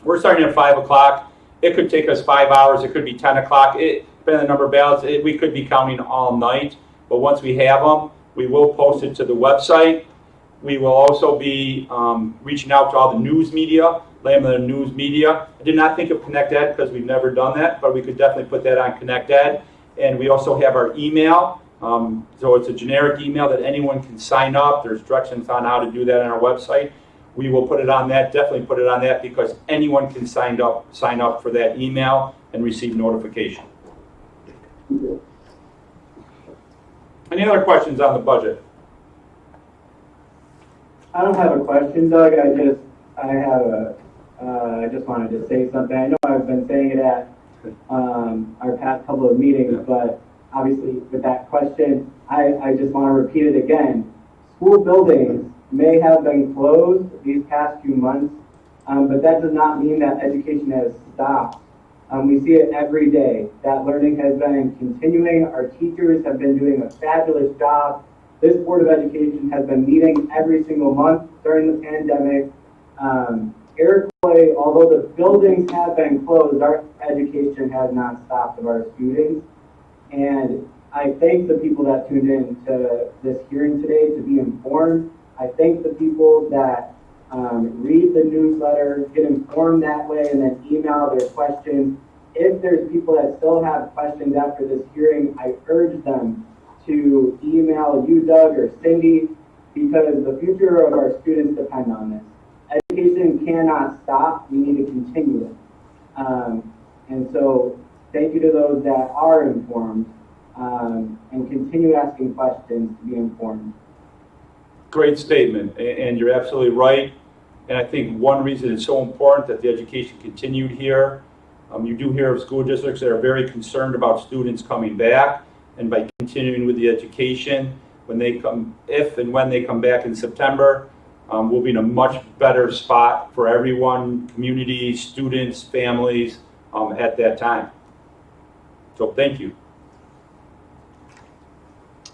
We're starting at 5 o'clock. It could take us 5 hours. It could be 10 o'clock. Depending on the number of ballots, we could be counting all night. But once we have them, we will post it to the website. We will also be reaching out to all the news media, letting them know the news media. I did not think of Connect Ed because we've never done that, but we could definitely put that on Connect Ed. And we also have our email. So it's a generic email that anyone can sign up. There's directions on how to do that on our website. We will put it on that, definitely put it on that, because anyone can sign up for that email and receive notification. Any other questions on the budget? I don't have a question, Doug. I just wanted to say something. I know I've been saying it at our past couple of meetings, but obviously with that question, I just want to repeat it again. School buildings may have been closed these past few months, but that does not mean that education has stopped. We see it every day. That learning has been continuing. Our teachers have been doing a fabulous job. This Board of Education has been meeting every single month during the pandemic. Iroquois, although the buildings have been closed, our education has not stopped of our students. And I thank the people that tuned in to this hearing today to be informed. I thank the people that read the newsletter, get informed that way, and then email their questions. If there's people that still have questions after this hearing, I urge them to email you, Doug, or Cindy, because the future of our students depend on this. Education cannot stop. We need to continue it. And so thank you to those that are informed, and continue asking questions to be informed. Great statement, and you're absolutely right. And I think one reason it's so important that the education continued here, you do hear of school districts that are very concerned about students coming back, and by continuing with the education, when they come, if and when they come back in September, we'll be in a much better spot for everyone, community, students, families, at that time. So thank you.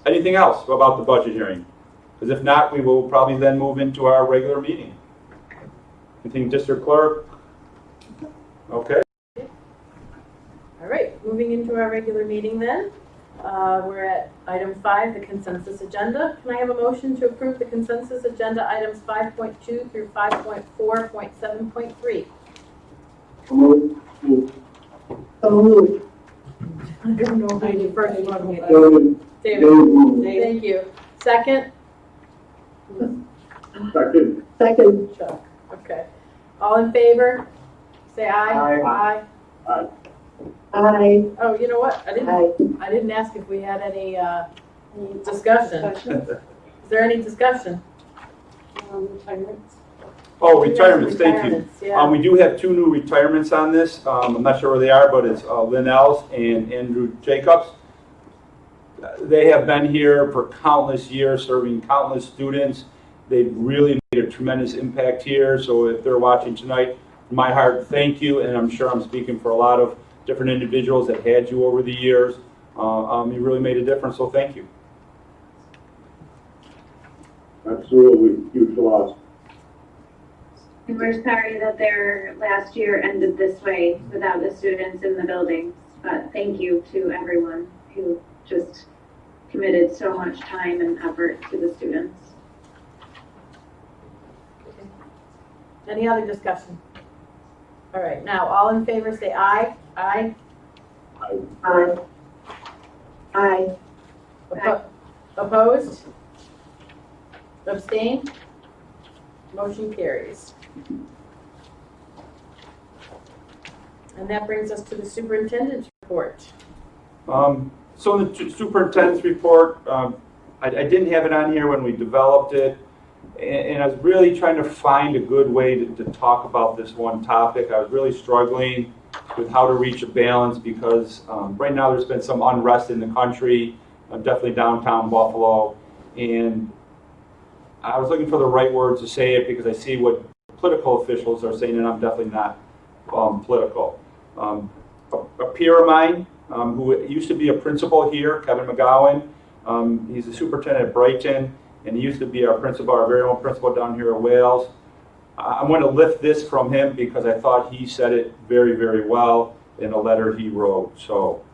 Anything else about the budget hearing? Because if not, we will probably then move into our regular meeting. Anything, District Clerk? Okay. All right, moving into our regular meeting then. We're at item 5, the consensus agenda. Can I have a motion to approve the consensus agenda items 5.2 through 5.4.7.3? I don't know who you first want to David. Thank you. Second? Second. Chuck. Okay. All in favor? Say aye. Aye. Aye. Aye. Oh, you know what? I didn't ask if we had any discussion. Is there any discussion? Retirements. Oh, retirements, thank you. Retirements, yeah. We do have 2 new retirements on this. I'm not sure where they are, but it's Lynn Els and Andrew Jacobs. They have been here for countless years, serving countless students. They've really made a tremendous impact here. So if they're watching tonight, from my heart, thank you. And I'm sure I'm speaking for a lot of different individuals that had you over the years. You really made a difference, so thank you. Absolutely, huge loss. And we're sorry that their last year ended this way without the students in the buildings. But thank you to everyone who just committed so much time and effort to the students. Any other discussion? All right, now, all in favor, say aye. Aye. Aye. Aye. Opposed? Abstained? Motion carries. And that brings us to the superintendent's report. So in the superintendent's report, I didn't have it on here when we developed it, and I was really trying to find a good way to talk about this one topic. I was really struggling with how to reach a balance because right now there's been some unrest in the country, definitely downtown Buffalo, and I was looking for the right words to say it because I see what political officials are saying, and I'm definitely not political. A peer of mine, who used to be a principal here, Kevin McGowan, he's the superintendent at Brighton, and he used to be our principal, our very own principal down here at Wales. I'm going to lift this from him because I thought he said it very, very well in a letter he wrote. So,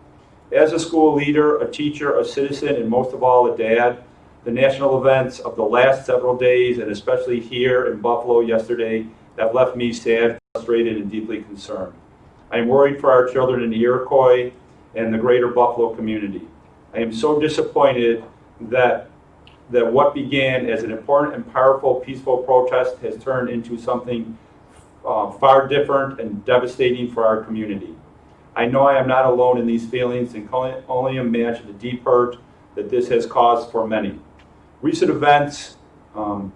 as a school leader, a teacher, a citizen, and most of all a dad, the national events of the last several days, and especially here in Buffalo yesterday, have left me sad, frustrated, and deeply concerned. I am worried for our children in the Iroquois and the greater Buffalo community. I am so disappointed that what began as an important and powerful peaceful protest has turned into something far different and devastating for our community. I know I am not alone in these feelings and can only imagine the deep hurt that this has caused for many. The recent events are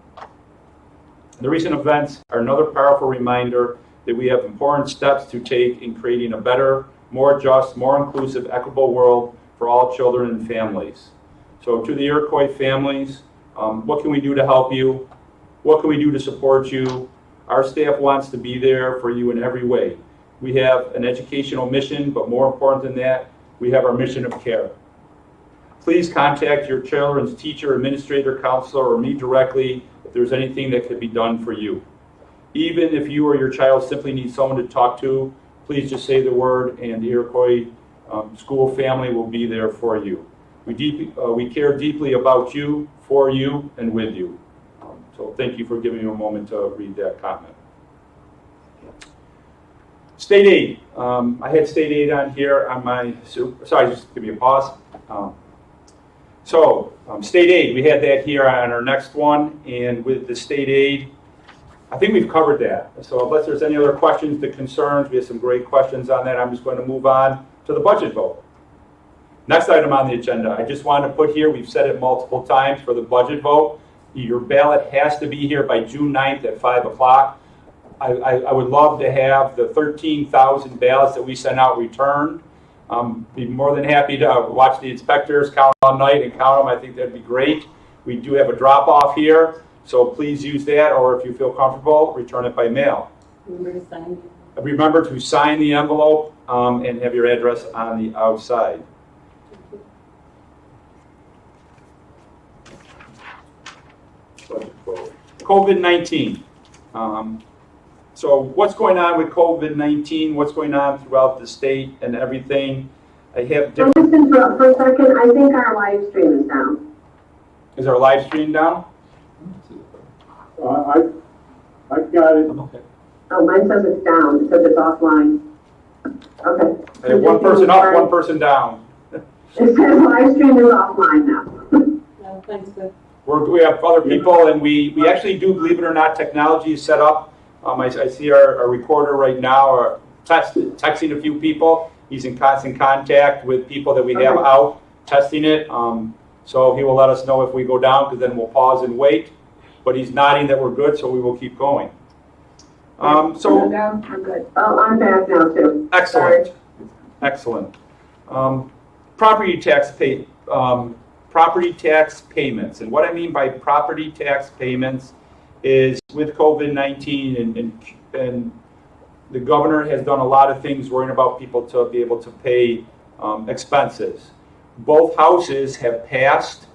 another powerful reminder that we have important steps to take in creating a better, more just, more inclusive, equitable world for all children and families. So to the Iroquois families, what can we do to help you? What can we do to support you? Our staff wants to be there for you in every way. We have an educational mission, but more important than that, we have our mission of care. Please contact your children's teacher, administrator, counselor, or me directly if there's anything that could be done for you. Even if you or your child simply need someone to talk to, please just say the word and the Iroquois school family will be there for you. We care deeply about you, for you, and with you. So thank you for giving me a moment to read that comment. State aid. I had state aid on here on my, sorry, just give me a pause. State aid, we had that here on our next one, and with the state aid, I think we've covered that. So unless there's any other questions, the concerns, we have some great questions on that. I'm just going to move on to the budget vote. Next item on the agenda, I just want to put here, we've said it multiple times for the budget vote, your ballot has to be here by June 9th at 5 o'clock. I would love to have the 13,000 ballots that we sent out returned. Be more than happy to watch the inspectors count all night and count them. I think that'd be great. We do have a drop-off here, so please use that, or if you feel comfortable, return it by mail. Remember to sign the envelope and have your address on the outside. COVID-19. So what's going on with COVID-19? What's going on throughout the state and everything? I have different... Just interrupt for a second. I think our live stream is down. Is our live stream down? I got it. Okay. Oh, mine says it's down. It says it's offline. Okay. I have one person up, one person down. It says live stream is offline now. No, thanks, good. We have other people, and we actually do, believe it or not, technology is set up. I see our recorder right now texting a few people. He's in constant contact with people that we have out testing it. So he will let us know if we go down, because then we'll pause and wait. But he's nodding that we're good, so we will keep going. I'm good. Oh, I'm back now too. Excellent. Sorry. Excellent. Property tax payments. And what I mean by property tax payments is with COVID-19 and the governor has done a lot of things worrying about people to be able to pay expenses. Both houses have passed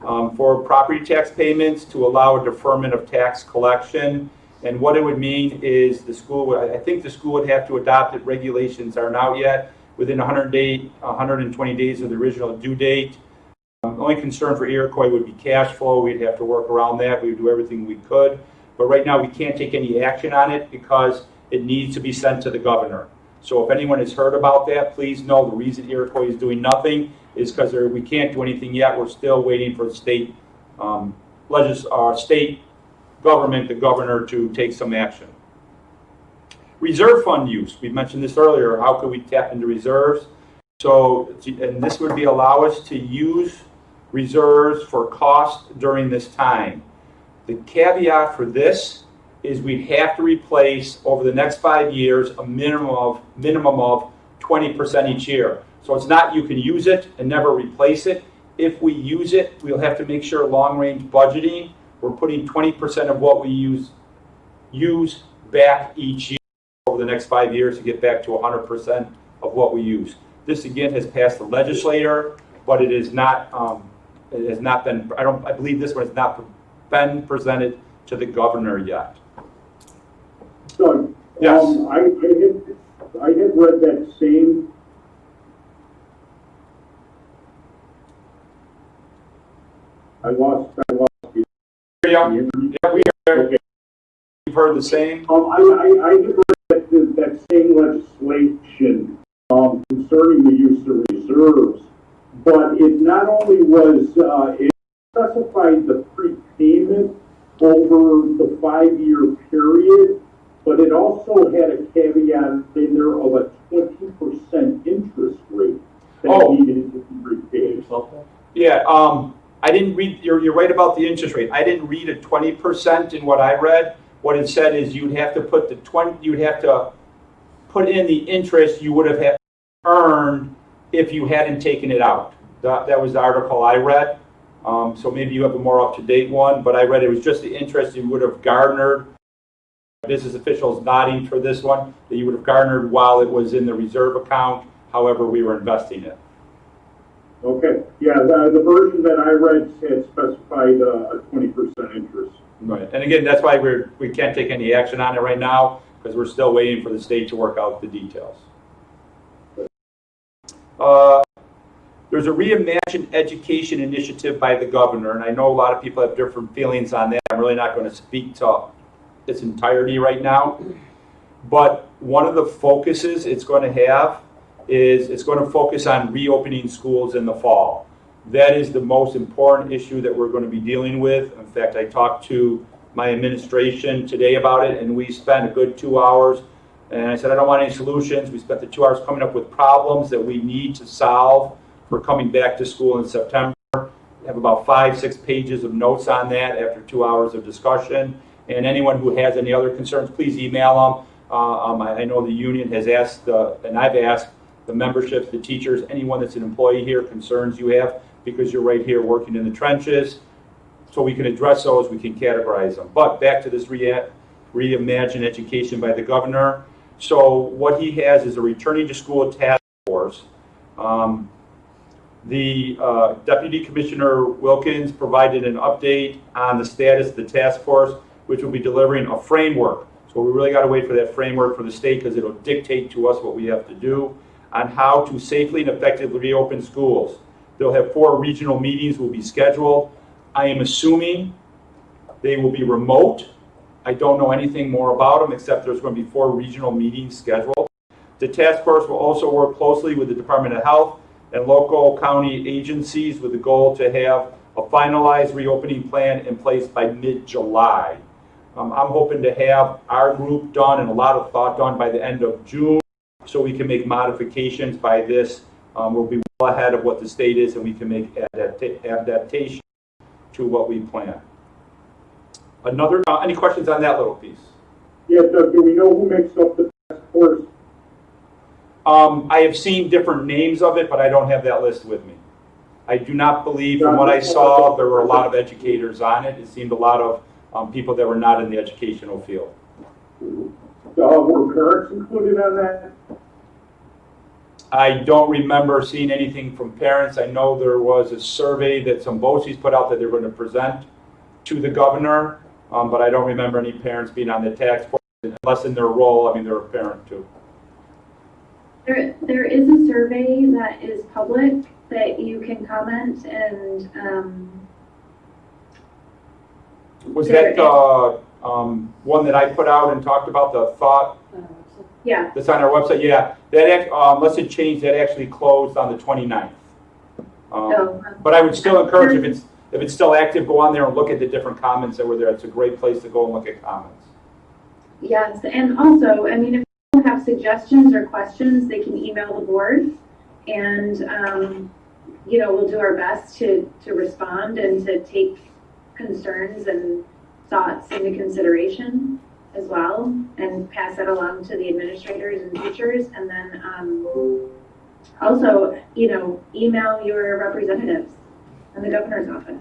for property tax payments to allow a deferment of tax collection. And what it would mean is the school would, I think the school would have to adopt it. Regulations aren't out yet. Within 120 days of the original due date. The only concern for Iroquois would be cash flow. We'd have to work around that. We would do everything we could. But right now we can't take any action on it because it needs to be sent to the governor. So if anyone has heard about that, please know the reason Iroquois is doing nothing is because we can't do anything yet. We're still waiting for the state state government, the governor, to take some action. Reserve fund use. We mentioned this earlier. How could we tap into reserves? So, and this would allow us to use reserves for cost during this time. The caveat for this is we'd have to replace over the next 5 years a minimum of 20% each year. So it's not you can use it and never replace it. If we use it, we'll have to make sure long-range budgeting, we're putting 20% of what we use back each year over the next 5 years to get back to 100% of what we use. This again has passed the legislature, but it is not. It has not been. I believe this one has not been presented to the governor yet. Doug, Yes. I had read that same. I lost you. Yeah, we are. Okay. You've heard the same. I had read that same legislation concerning the use of reserves, but it not only was it specified the prepayment over the 5-year period, but it also had a caveat in there of a 20% interest rate that needed to be repaid. Yeah, I didn't read. You're right about the interest rate. I didn't read a 20% in what I read. What it said is you'd have to put you'd have to put in the interest you would have earned if you hadn't taken it out. That was the article I read. So maybe you have a more up-to-date one, but I read it was just the interest you would have garnered. Business officials nodding for this one, that you would have garnered while it was in the reserve account, however we were investing it. Okay, yeah, the version that I read had specified a 20% interest. Right, and again, that's why we can't take any action on it right now, because we're still waiting for the state to work out the details. There's a reimagined education initiative by the governor, and I know a lot of people have different feelings on that. I'm really not going to speak to its entirety right now, but one of the focuses it's going to have is it's going to focus on reopening schools in the fall. That is the most important issue that we're going to be dealing with. In fact, I talked to my administration today about it, and we spent a good 2 hours, and I said I don't want any solutions. We spent the 2 hours coming up with problems that we need to solve for coming back to school in September. We have about 5-6 pages of notes on that after 2 hours of discussion. And anyone who has any other concerns, please email them. I know the union has asked, and I've asked the memberships, the teachers, anyone that's an employee here, concerns you have, because you're right here working in the trenches. So we can address those, we can categorize them. But back to this reimagined education by the governor. So what he has is a returning to school task force. The Deputy Commissioner Wilkins provided an update on the status of the task force, which will be delivering a framework. So we really got to wait for that framework from the state because it'll dictate to us what we have to do on how to safely and effectively reopen schools. They'll have 4 regional meetings will be scheduled. I am assuming they will be remote. I don't know anything more about them except there's going to be 4 regional meetings scheduled. The task force will also work closely with the Department of Health and local county agencies with the goal to have a finalized reopening plan in place by mid-July. I'm hoping to have our group done and a lot of thought done by the end of June so we can make modifications by this. We'll be well ahead of what the state is and we can make adaptation to what we plan. Any questions on that little piece? Yeah, Doug, do we know who makes up the task force? I have seen different names of it, but I don't have that list with me. I do not believe, from what I saw, there were a lot of educators on it. It seemed a lot of people that were not in the educational field. Were parents included on that? I don't remember seeing anything from parents. I know there was a survey that some BOCES put out that they're going to present to the governor. but I don't remember any parents being on the task force, unless in their role, I mean, they're a parent too. There is a survey that is public that you can comment and, Was that one that I put out and talked about, the thought yeah, that's on our website? Yeah, that unless it changed, that actually closed on the 29th. But I would still encourage, if it's still active, go on there and look at the different comments that were there. It's a great place to go and look at comments. yes, and also, I mean, if people have suggestions or questions, they can email the board, and, you know, we'll do our best to respond and to take concerns and thoughts into consideration as well, and pass that along to the administrators and teachers, and then also, you know, email your representatives in the governor's office.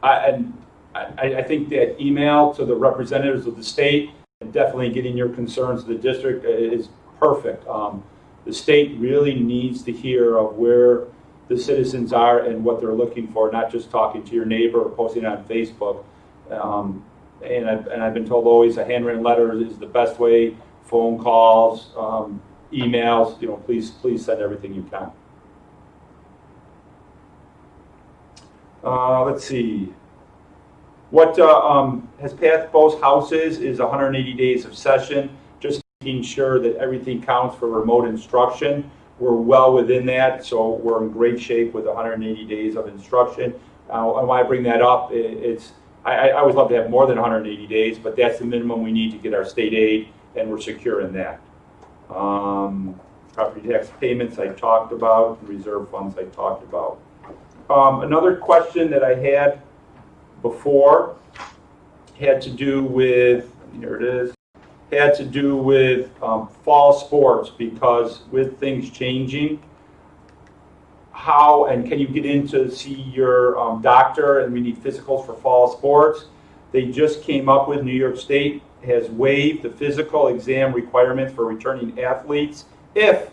I think that email to the representatives of the state and definitely getting your concerns to the district is perfect. The state really needs to hear of where the citizens are and what they're looking for, not just talking to your neighbor or posting it on Facebook. And I've been told always a handwritten letter is the best way. Phone calls, emails, you know, please send everything you can. Let's see. What has passed both houses is 180 days of session, just making sure that everything counts for remote instruction. We're well within that, so we're in great shape with 180 days of instruction. And why I bring that up, I always love to have more than 180 days, but that's the minimum we need to get our state aid, and we're secure in that. Property tax payments I talked about, reserve funds I talked about. Another question that I had before had to do with, here it is, had to do with fall sports, because with things changing, how and can you get in to see your doctor, and we need physicals for fall sports. They just came up with, New York State has waived the physical exam requirements for returning athletes if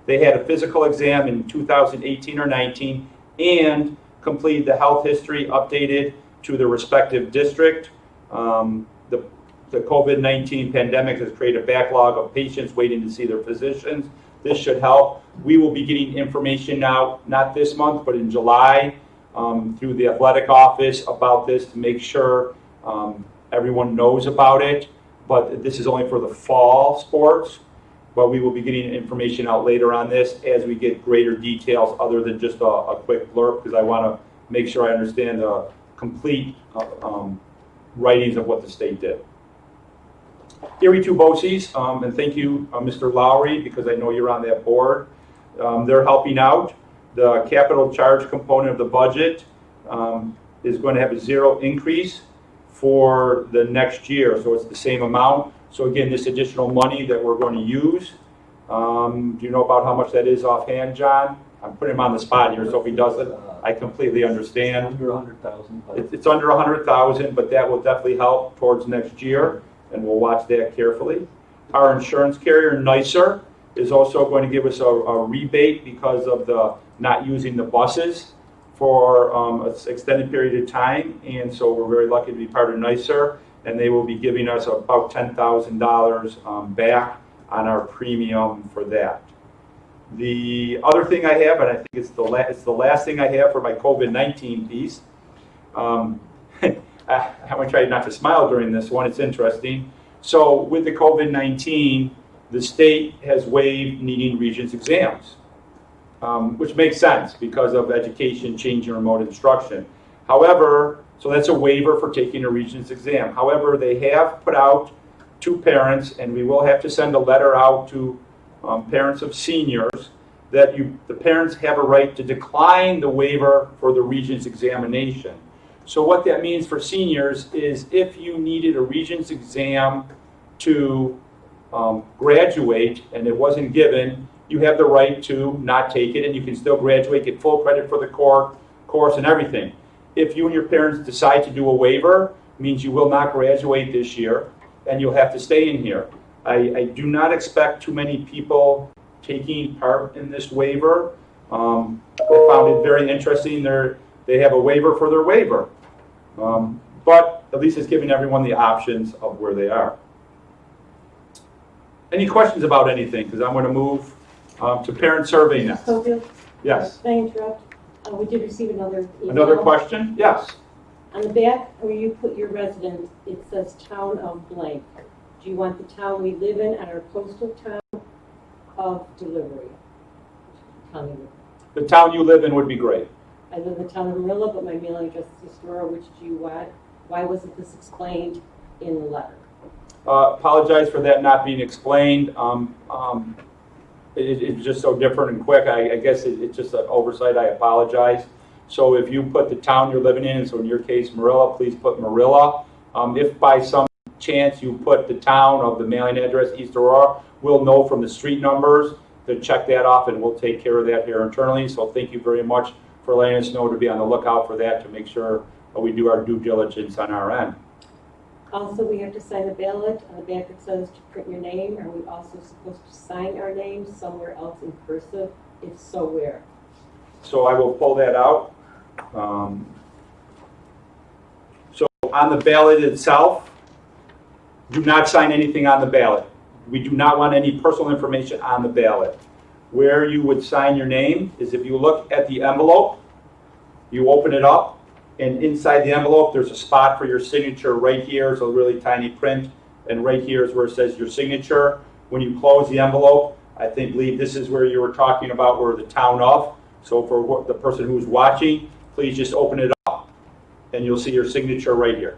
they had a physical exam in 2018 or 19 and completed the health history updated to the respective district. The COVID-19 pandemic has created a backlog of patients waiting to see their physicians. This should help. We will be getting information now, not this month, but in July, through the athletic office about this to make sure everyone knows about it. But this is only for the fall sports. But we will be getting information out later on this as we get greater details other than just a quick blurb, because I want to make sure I understand the complete writings of what the state did. Erie 2 BOCES, and thank you, Mr. Lowry, because I know you're on that board. They're helping out. The capital charge component of the budget is going to have a zero increase for the next year, so it's the same amount. So again, this additional money that we're going to use, do you know about how much that is offhand, John? I'm putting him on the spot here, so if he doesn't, I completely understand. Under 100,000. It's under 100,000, but that will definitely help towards next year, and we'll watch that carefully. Our insurance carrier, NYSER, is also going to give us a rebate because of the not using the buses for an extended period of time, and so we're very lucky to be part of NYSER, and they will be giving us about $10,000 back on our premium for that. The other thing I have, and I think it's the last thing I have for my COVID-19 piece, I'm going to try not to smile during this one, it's interesting. So with the COVID-19, the state has waived needing Regents exams, which makes sense because of education changing remote instruction. However, so that's a waiver for taking a Regents exam. However, they have put out to parents, and we will have to send a letter out to parents of seniors, that the parents have a right to decline the waiver for the Regents examination. So what that means for seniors is if you needed a Regents exam to graduate and it wasn't given, you have the right to not take it, and you can still graduate, get full credit for the course and everything. If you and your parents decide to do a waiver, it means you will not graduate this year and you'll have to stay in here. I do not expect too many people taking part in this waiver. I found it very interesting. They have a waiver for their waiver. But at least it's giving everyone the options of where they are. Any questions about anything? Because I'm going to move to parent survey next. Schofield, Yes. can I interrupt? We did receive another email. Another question? Yes. On the back where you put your residence, it says town of blank. Do you want the town we live in and our postal town of delivery? Town we live in. The town you live in would be great. I live in the town of Marilla, but my mailing address is Astoria. Which do you want? Why wasn't this explained in the letter? Apologize for that not being explained. It's just so different and quick. I guess it's just an oversight. I apologize. So if you put the town you're living in, so in your case Marilla, please put Marilla. If by some chance you put the town of the mailing address East Aurora, we'll know from the street numbers to check that off, and we'll take care of that here internally. So thank you very much for letting us know to be on the lookout for that to make sure we do our due diligence on our end. Also, we have to sign a ballot. On the back it says to print your name. Are we also supposed to sign our names somewhere else in cursive? If so, where? So I will pull that out. So on the ballot itself, do not sign anything on the ballot. We do not want any personal information on the ballot. Where you would sign your name is if you look at the envelope, you open it up, and inside the envelope there's a spot for your signature right here. It's a really tiny print, and right here is where it says your signature. When you close the envelope, I believe this is where you were talking about where the town of. So for the person who's watching, please just open it up, and you'll see your signature right here.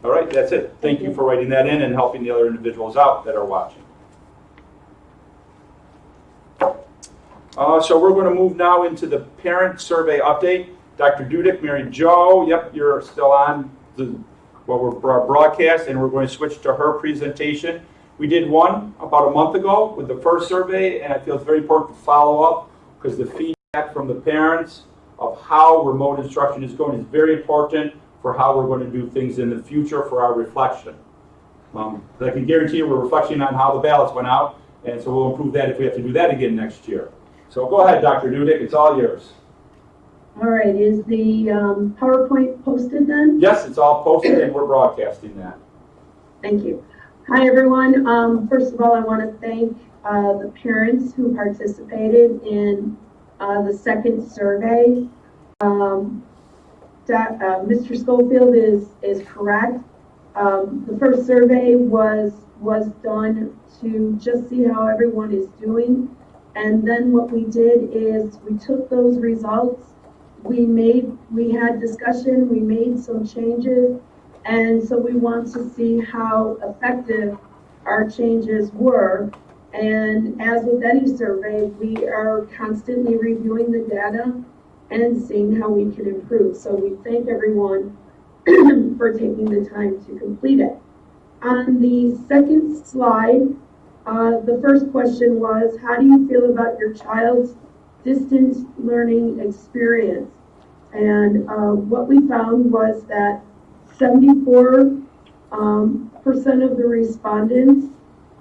All right, that's it. Thank you for writing that in and helping the other individuals out that are watching. So we're going to move now into the parent survey update. Dr. Dudek, Mary Jo, yep, you're still on our broadcast, and we're going to switch to her presentation. We did one about a month ago with the first survey, and I feel it's very important to follow up because the feedback from the parents of how remote instruction is going is very important for how we're going to do things in the future for our reflection. I can guarantee you we're reflecting on how the ballots went out, and so we'll improve that if we have to do that again next year. So go ahead, Dr. Dudek, it's all yours. All right, is the PowerPoint posted then? Yes, it's all posted and we're broadcasting that. Thank you. Hi, everyone. First of all, I want to thank the parents who participated in the second survey. Mr. Schofield is correct. The first survey was done to just see how everyone is doing. And then what we did is we took those results, we had discussion, we made some changes, and so we want to see how effective our changes were. And as with any survey, we are constantly reviewing the data and seeing how we can improve. So we thank everyone for taking the time to complete it. On the second slide, the first question was, how do you feel about your child's distance learning experience? And what we found was that 74% of the respondents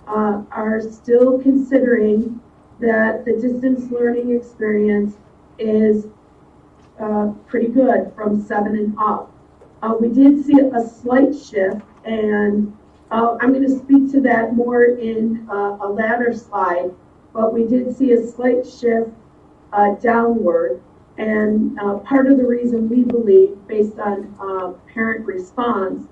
are still considering that the distance learning experience is pretty good from 7 and up. We did see a slight shift, and I'm going to speak to that more in a later slide, but we did see a slight shift downward, and part of the reason we believe, based on parent response,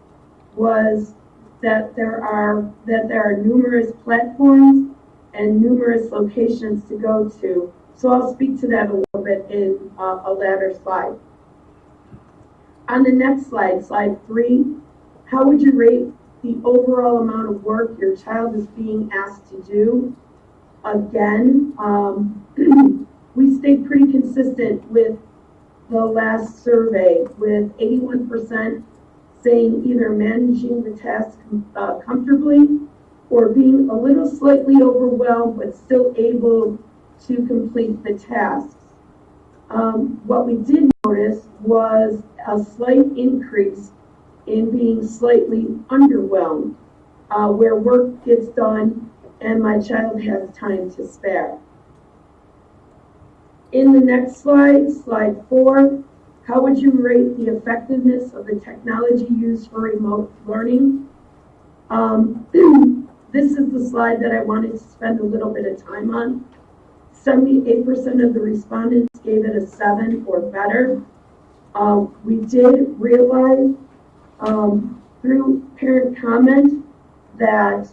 was that there are numerous platforms and numerous locations to go to. So I'll speak to that a little bit in a later slide. On the next slide, slide 3, how would you rate the overall amount of work your child is being asked to do? Again, we stayed pretty consistent with the last survey, with 81% saying either managing the task comfortably or being a little slightly overwhelmed but still able to complete the tasks. What we did notice was a slight increase in being slightly underwhelmed, where work gets done and my child has time to spare. In the next slide, slide 4, How would you rate the effectiveness of the technology used for remote learning? This is the slide that I wanted to spend a little bit of time on. 78% of the respondents gave it a 7 or better. We did realize through parent comment that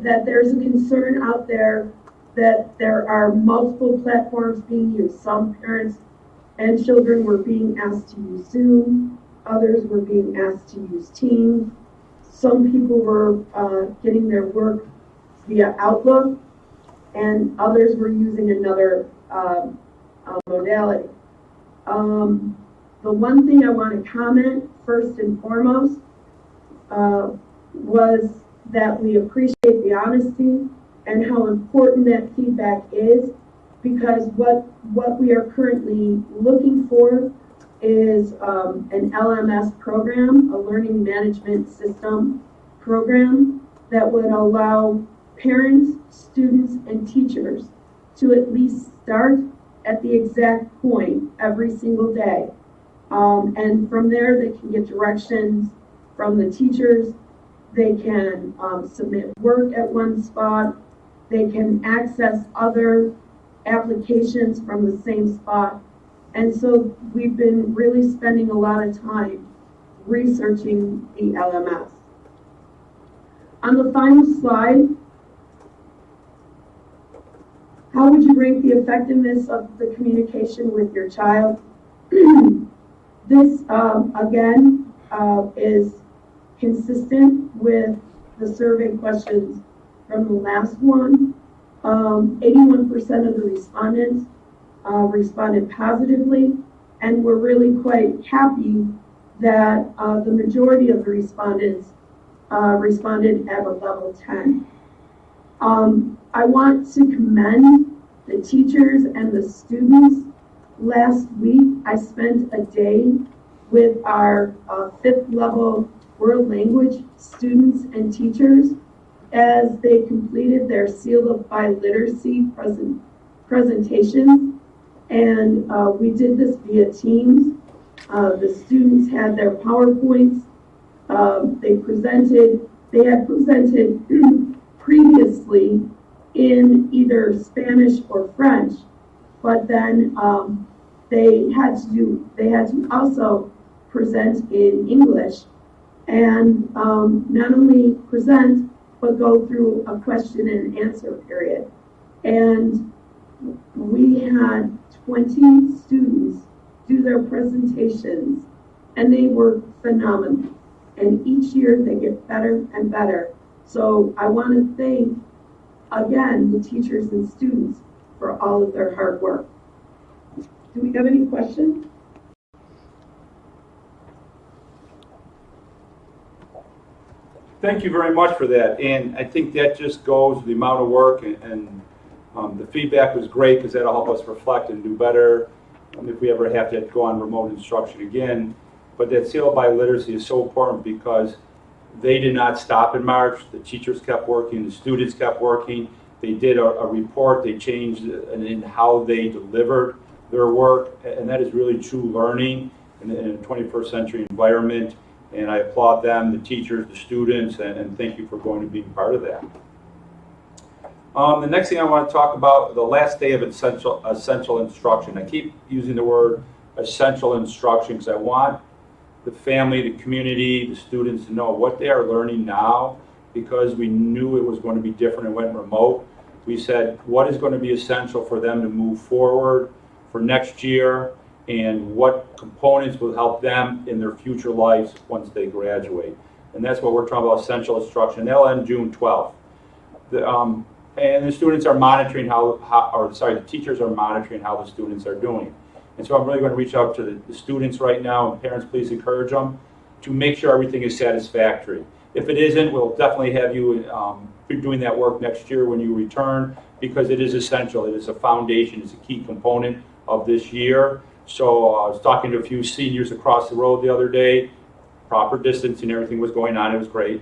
that there's a concern out there that there are multiple platforms being used. Some parents and children were being asked to use Zoom, others were being asked to use Teams. Some people were getting their work via Outlook, and others were using another modality. The one thing I want to comment first and foremost was that we appreciate the honesty and how important that feedback is, because what we are currently looking for is an LMS program, a learning management system program that would allow parents, students, and teachers to at least start at the exact point every single day. And from there, they can get directions from the teachers. They can submit work at one spot. They can access other applications from the same spot. And so we've been really spending a lot of time researching the LMS. On the final slide, how would you rank the effectiveness of the communication with your child? This, again, is consistent with the survey questions from the last one. 81% of the respondents responded positively, and we're really quite happy that the majority of the respondents responded at a level 10. I want to commend the teachers and the students. Last week, I spent a day with our 5th level world language students and teachers as they completed their Seal of Biliteracy presentations. And we did this via Teams. The students had their PowerPoints. They had presented previously in either Spanish or French, but then they had to also present in English, and not only present but go through a question and answer period. And we had 20 students do their presentations, and they were phenomenal. And each year they get better and better. So I want to thank, again, the teachers and students for all of their hard work. Do we have any questions? Thank you very much for that, and I think that just goes the amount of work, and the feedback was great because that'll help us reflect and do better if we ever have to go on remote instruction again. But that Seal of Biliteracy is so important because they did not stop in March. The teachers kept working, the students kept working. They did a report, they changed in how they delivered their work, and that is really true learning in a 21st century environment. And I applaud them, the teachers, the students, and thank you for going to being part of that. The next thing I want to talk about, the last day of essential instruction. I keep using the word essential instruction because I want the family, the community, the students to know what they are learning now, because we knew it was going to be different and went remote. We said what is going to be essential for them to move forward for next year, and what components will help them in their future lives once they graduate. And that's what we're talking about, essential instruction. That'll end June 12th. And the students are monitoring the teachers are monitoring how the students are doing. And so I'm really going to reach out to the students right now, and parents, please encourage them to make sure everything is satisfactory. If it isn't, we'll definitely have you be doing that work next year when you return, because it is essential. It is a foundation. It's a key component of this year. So I was talking to a few seniors across the road the other day. Proper distancing, everything was going on. It was great.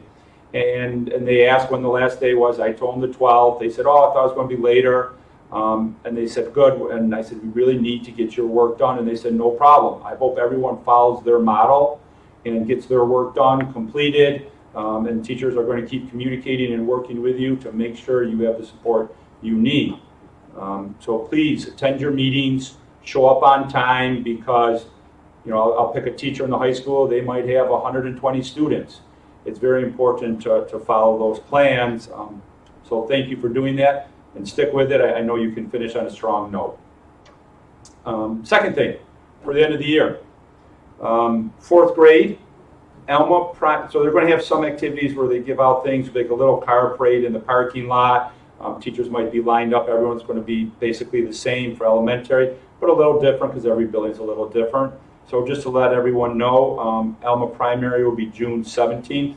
And they asked when the last day was. I told them the 12th. They said, oh, I thought it was going to be later. And they said, good. And I said, we really need to get your work done. And they said, no problem. I hope everyone follows their model and gets their work done, completed. And teachers are going to keep communicating and working with you to make sure you have the support you need. So please attend your meetings, show up on time, because I'll pick a teacher in the high school, they might have 120 students. It's very important to follow those plans. So thank you for doing that, and stick with it. I know you can finish on a strong note. Second thing, for the end of the year, 4th grade, Alma, so they're going to have some activities where they give out things, like a little car parade in the parking lot. Teachers might be lined up. Everyone's going to be basically the same for elementary, but a little different because every building's a little different. So just to let everyone know, Alma Primary will be June 17th,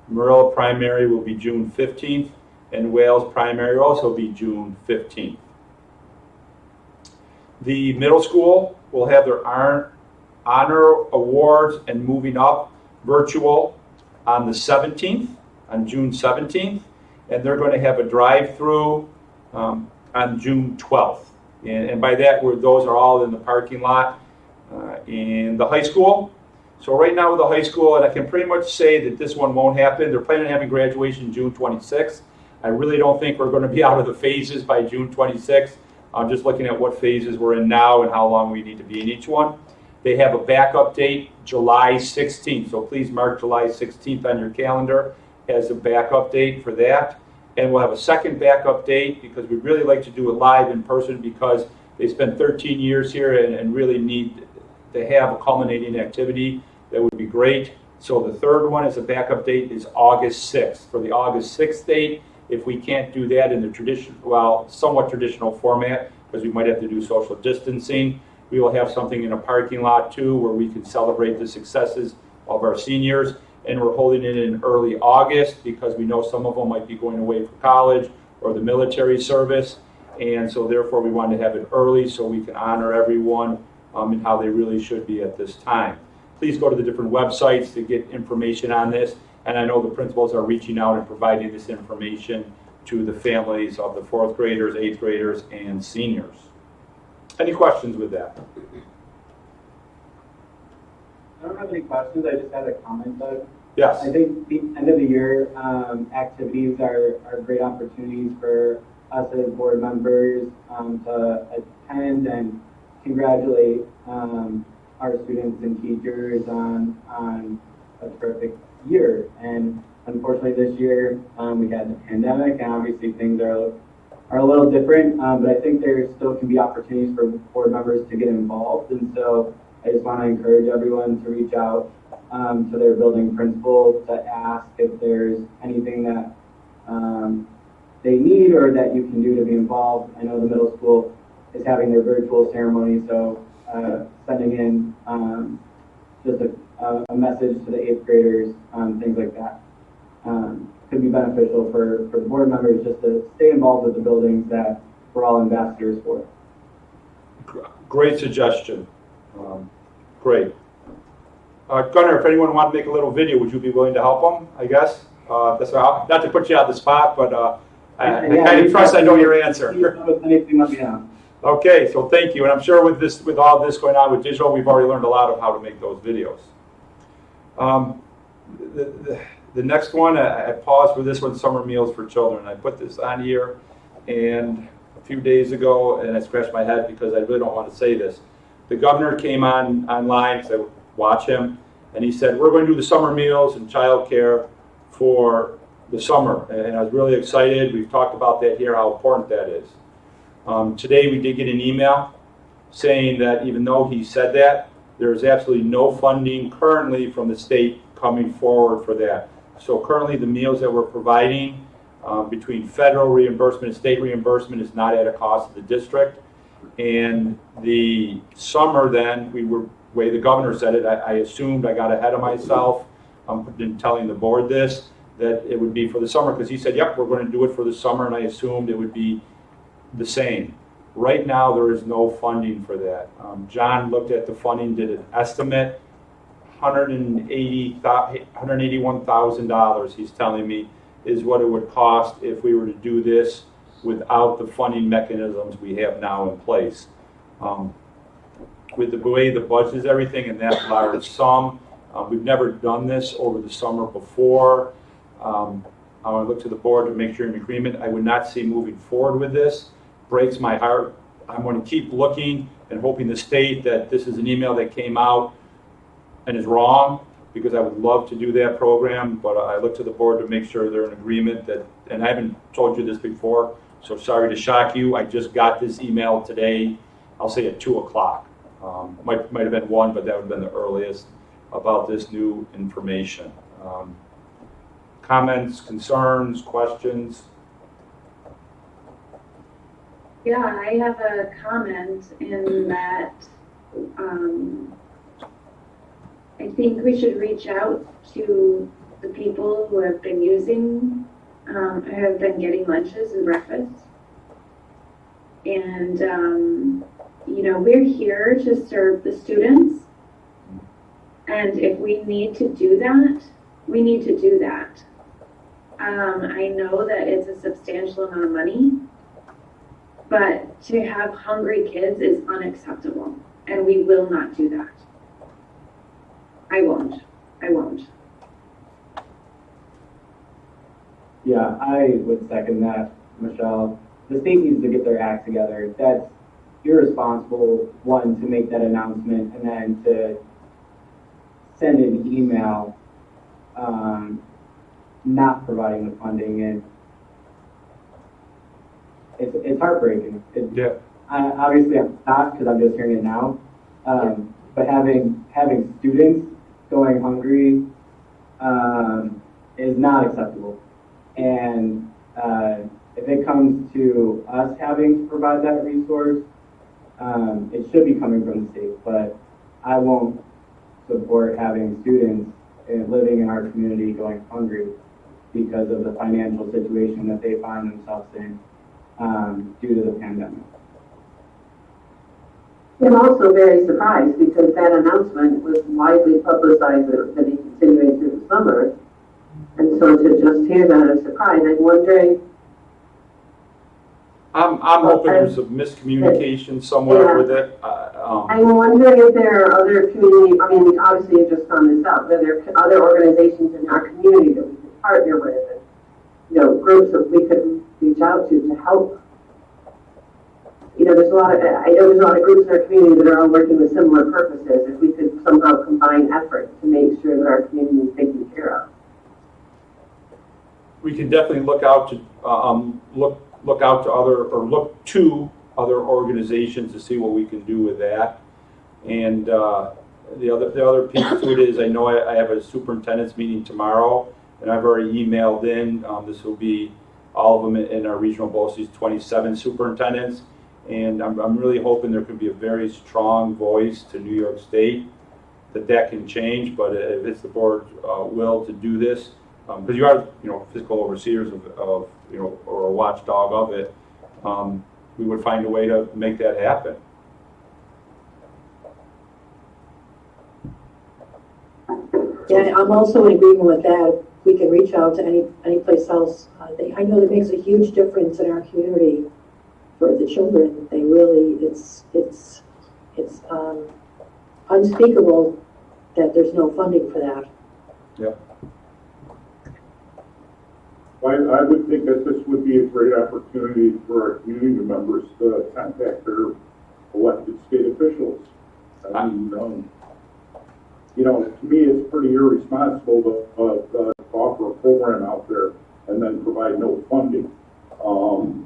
Marilla Primary will be June 15th, and Wales Primary will also be June 15th. The middle school will have their honor awards and moving up virtual on the 17th, on June 17th, and they're going to have a drive-through on June 12th. And by that, those are all in the parking lot in the high school. So right now with the high school, and I can pretty much say that this one won't happen. They're planning on having graduation June 26th. I really don't think we're going to be out of the phases by June 26th. I'm just looking at what phases we're in now and how long we need to be in each one. They have a backup date, July 16th. So please mark July 16th on your calendar as a backup date for that. And we'll have a second backup date because we'd really like to do it live in person, because they spent 13 years here and really need to have a culminating activity. That would be great. So the third one as a backup date is August 6th. For the August 6th date, if we can't do that in the somewhat traditional format, because we might have to do social distancing, we will have something in a parking lot too, where we can celebrate the successes of our seniors. And we're holding it in early August because we know some of them might be going away for college or the military service. And so therefore we wanted to have it early so we can honor everyone and how they really should be at this time. Please go to the different websites to get information on this. And I know the principals are reaching out and providing this information to the families of the 4th graders, 8th graders, and seniors. Any questions with that? I don't have any questions. I just had a comment, Doug. Yes. I think the end of the year activities are great opportunities for us as board members to attend and congratulate our students and teachers on a terrific year. And unfortunately this year we had the pandemic, and obviously things are a little different, but I think there still can be opportunities for board members to get involved. And so I just want to encourage everyone to reach out to their building principal to ask if there's anything that they need or that you can do to be involved. I know the middle school is having their virtual ceremony, so sending in just a message to the 8th graders, things like that, could be beneficial for the board members just to stay involved with the buildings that we're all ambassadors for. Great suggestion. Great. Gunnar, if anyone wanted to make a little video, would you be willing to help them, I guess? That's not to put you on the spot, but I kind of trust I know your answer. Anything, let me know. Okay, so thank you. And I'm sure with all this going on with digital, we've already learned a lot of how to make those videos. The next one, I paused for this one, summer meals for children. I put this on here, and a few days ago, and I scratched my head because I really don't want to say this. The governor came online, because I watch him, and he said, we're going to do the summer meals and childcare for the summer. And I was really excited. We've talked about that here, how important that is. Today we did get an email saying that even though he said that, there is absolutely no funding currently from the state coming forward for that. So currently the meals that we're providing between federal reimbursement and state reimbursement is not at a cost to the district. And the summer then, the way the governor said it, I assumed, I got ahead of myself in telling the board this, that it would be for the summer, because he said, yep, we're going to do it for the summer, and I assumed it would be the same. Right now, there is no funding for that. John looked at the funding, did an estimate, $181,000, he's telling me, is what it would cost if we were to do this without the funding mechanisms we have now in place. With the way the budget is everything and that large sum, we've never done this over the summer before. I want to look to the board to make sure you're in agreement. I would not see moving forward with this. Breaks my heart. I'm going to keep looking and hoping the state that this is an email that came out and is wrong, because I would love to do that program, but I look to the board to make sure they're in agreement that, and I haven't told you this before, so sorry to shock you. I just got this email today, I'll say at 2 o'clock. Might have been 1, but that would have been the earliest about this new information. Comments, concerns, questions? Yeah, I have a comment in that I think we should reach out to the people who have been using, have been getting lunches and breakfasts. And, you know, we're here to serve the students. And if we need to do that, we need to do that. I know that it's a substantial amount of money, but to have hungry kids is unacceptable, and we will not do that. I won't. Yeah, I would second that, Michelle. The state needs to get their act together. That's irresponsible, one, to make that announcement, and then to send an email not providing the funding, and it's heartbreaking. Yeah. Obviously, I'm not, because I'm just hearing it now. But having students going hungry is not acceptable. And if it comes to us having to provide that resource, it should be coming from the state. But I won't support having students living in our community going hungry because of the financial situation that they find themselves in due to the pandemic. I'm also very surprised because that announcement was widely publicized that it was going to be continuing through the summer. And so to just hear that, I'm surprised. I'm wondering. I'm hoping there's a miscommunication somewhere with it. I'm wondering if there are other community, I mean, obviously you just found this out, but there are other organizations in our community that we could partner with, and, you know, groups that we could reach out to help. You know, I know there's a lot of groups in our community that are all working with similar purposes. If we could somehow combine efforts to make sure that our community is taken care of. We can definitely look out to look to other organizations to see what we can do with that. And the other piece to it is, I know I have a superintendent's meeting tomorrow, and I've already emailed in. This will be all of them in our regional BOCES, 27 superintendents. And I'm really hoping there can be a very strong voice to New York State that can change. But if it's the board's will to do this, because you are, you know, fiscal overseers of you know, or a watchdog of it, we would find a way to make that happen. Yeah, I'm also in agreement with that. We can reach out to any place else. I know that makes a huge difference in our community for the children. They really, it's unspeakable that there's no funding for that. Yep. I would think that this would be a great opportunity for our community members to contact their elected state officials. I mean, you know, to me, it's pretty irresponsible to offer a program out there and then provide no funding.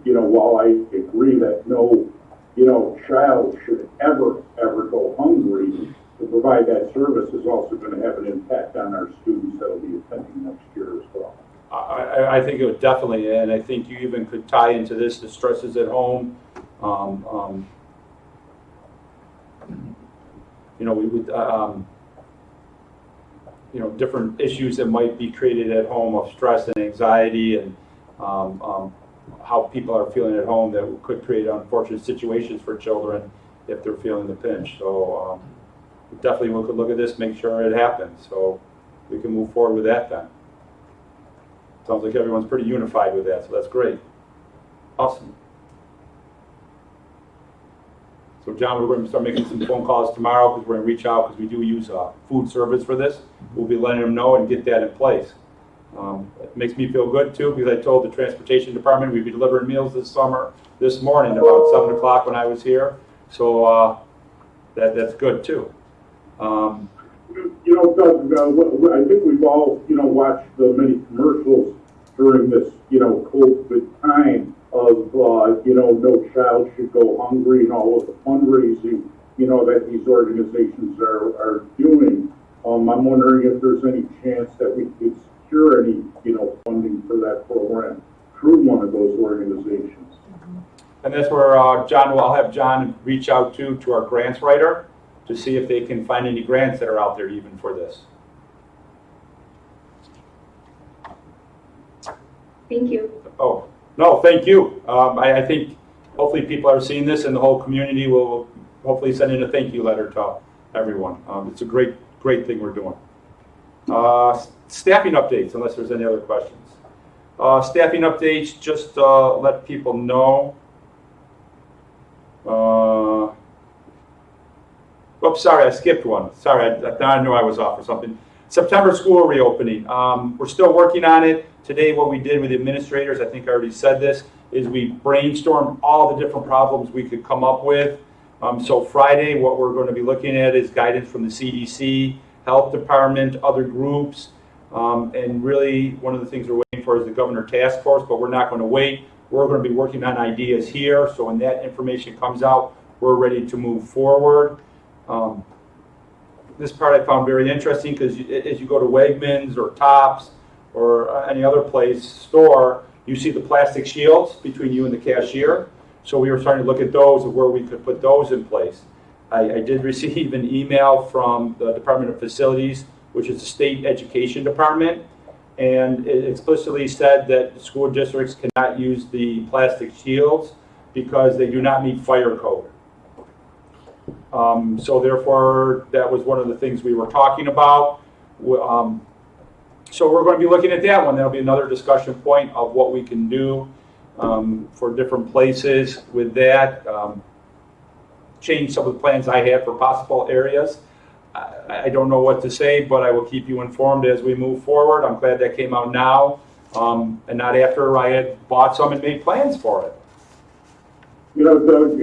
You know, while I agree that no, you know, child should ever go hungry, to provide that service is also going to have an impact on our students that will be attending next year as well. I think it would definitely, and I think you even could tie into this the stresses at home. You know, we would, you know, different issues that might be created at home of stress and anxiety, and how people are feeling at home that could create unfortunate situations for children if they're feeling the pinch. So we definitely could look at this, make sure it happens, so we can move forward with that then. Sounds like everyone's pretty unified with that, so that's great. Awesome. So John, we're going to start making some phone calls tomorrow because we're going to reach out because we do use food service for this. We'll be letting them know and get that in place. It makes me feel good too because I told the transportation department we'd be delivering meals this morning about 7 o'clock when I was here. So that's good too. Doug, I think we've all, watched the many commercials during this, COVID time of, no child should go hungry and all of the fundraising, that these organizations are doing. I'm wondering if there's any chance that we could secure any, funding for that program through one of those organizations. And that's where I'll have John reach out to our grants writer to see if they can find any grants that are out there even for this. Thank you. Oh, no, thank you. I think hopefully people are seeing this and the whole community will hopefully send in a thank you letter to everyone. It's a great thing we're doing. Staffing updates, unless there's any other questions. Staffing updates, just let people know. Oops, sorry, I skipped one. Sorry, I knew I was off or something. September school reopening. We're still working on it. Today, what we did with the administrators, I think I already said this, is we brainstormed all the different problems we could come up with. So Friday, what we're going to be looking at is guidance from the CDC, health department, other groups, and really one of the things we're waiting for is the governor task force, but we're not going to wait. We're going to be working on ideas here, so when that information comes out, we're ready to move forward. This part I found very interesting because as you go to Wegmans or Tops or any other store, you see the plastic shields between you and the cashier. So we were starting to look at those and where we could put those in place. I did receive an email from the Department of Facilities, which is the state education department, and it explicitly said that school districts cannot use the plastic shields because they do not meet fire code. So therefore, that was one of the things we were talking about. So we're going to be looking at that one. That'll be another discussion point of what we can do for different places with that. Change some of the plans I had for possible areas. I don't know what to say, but I will keep you informed as we move forward. I'm glad that came out now and not after I had bought some and made plans for it. Doug,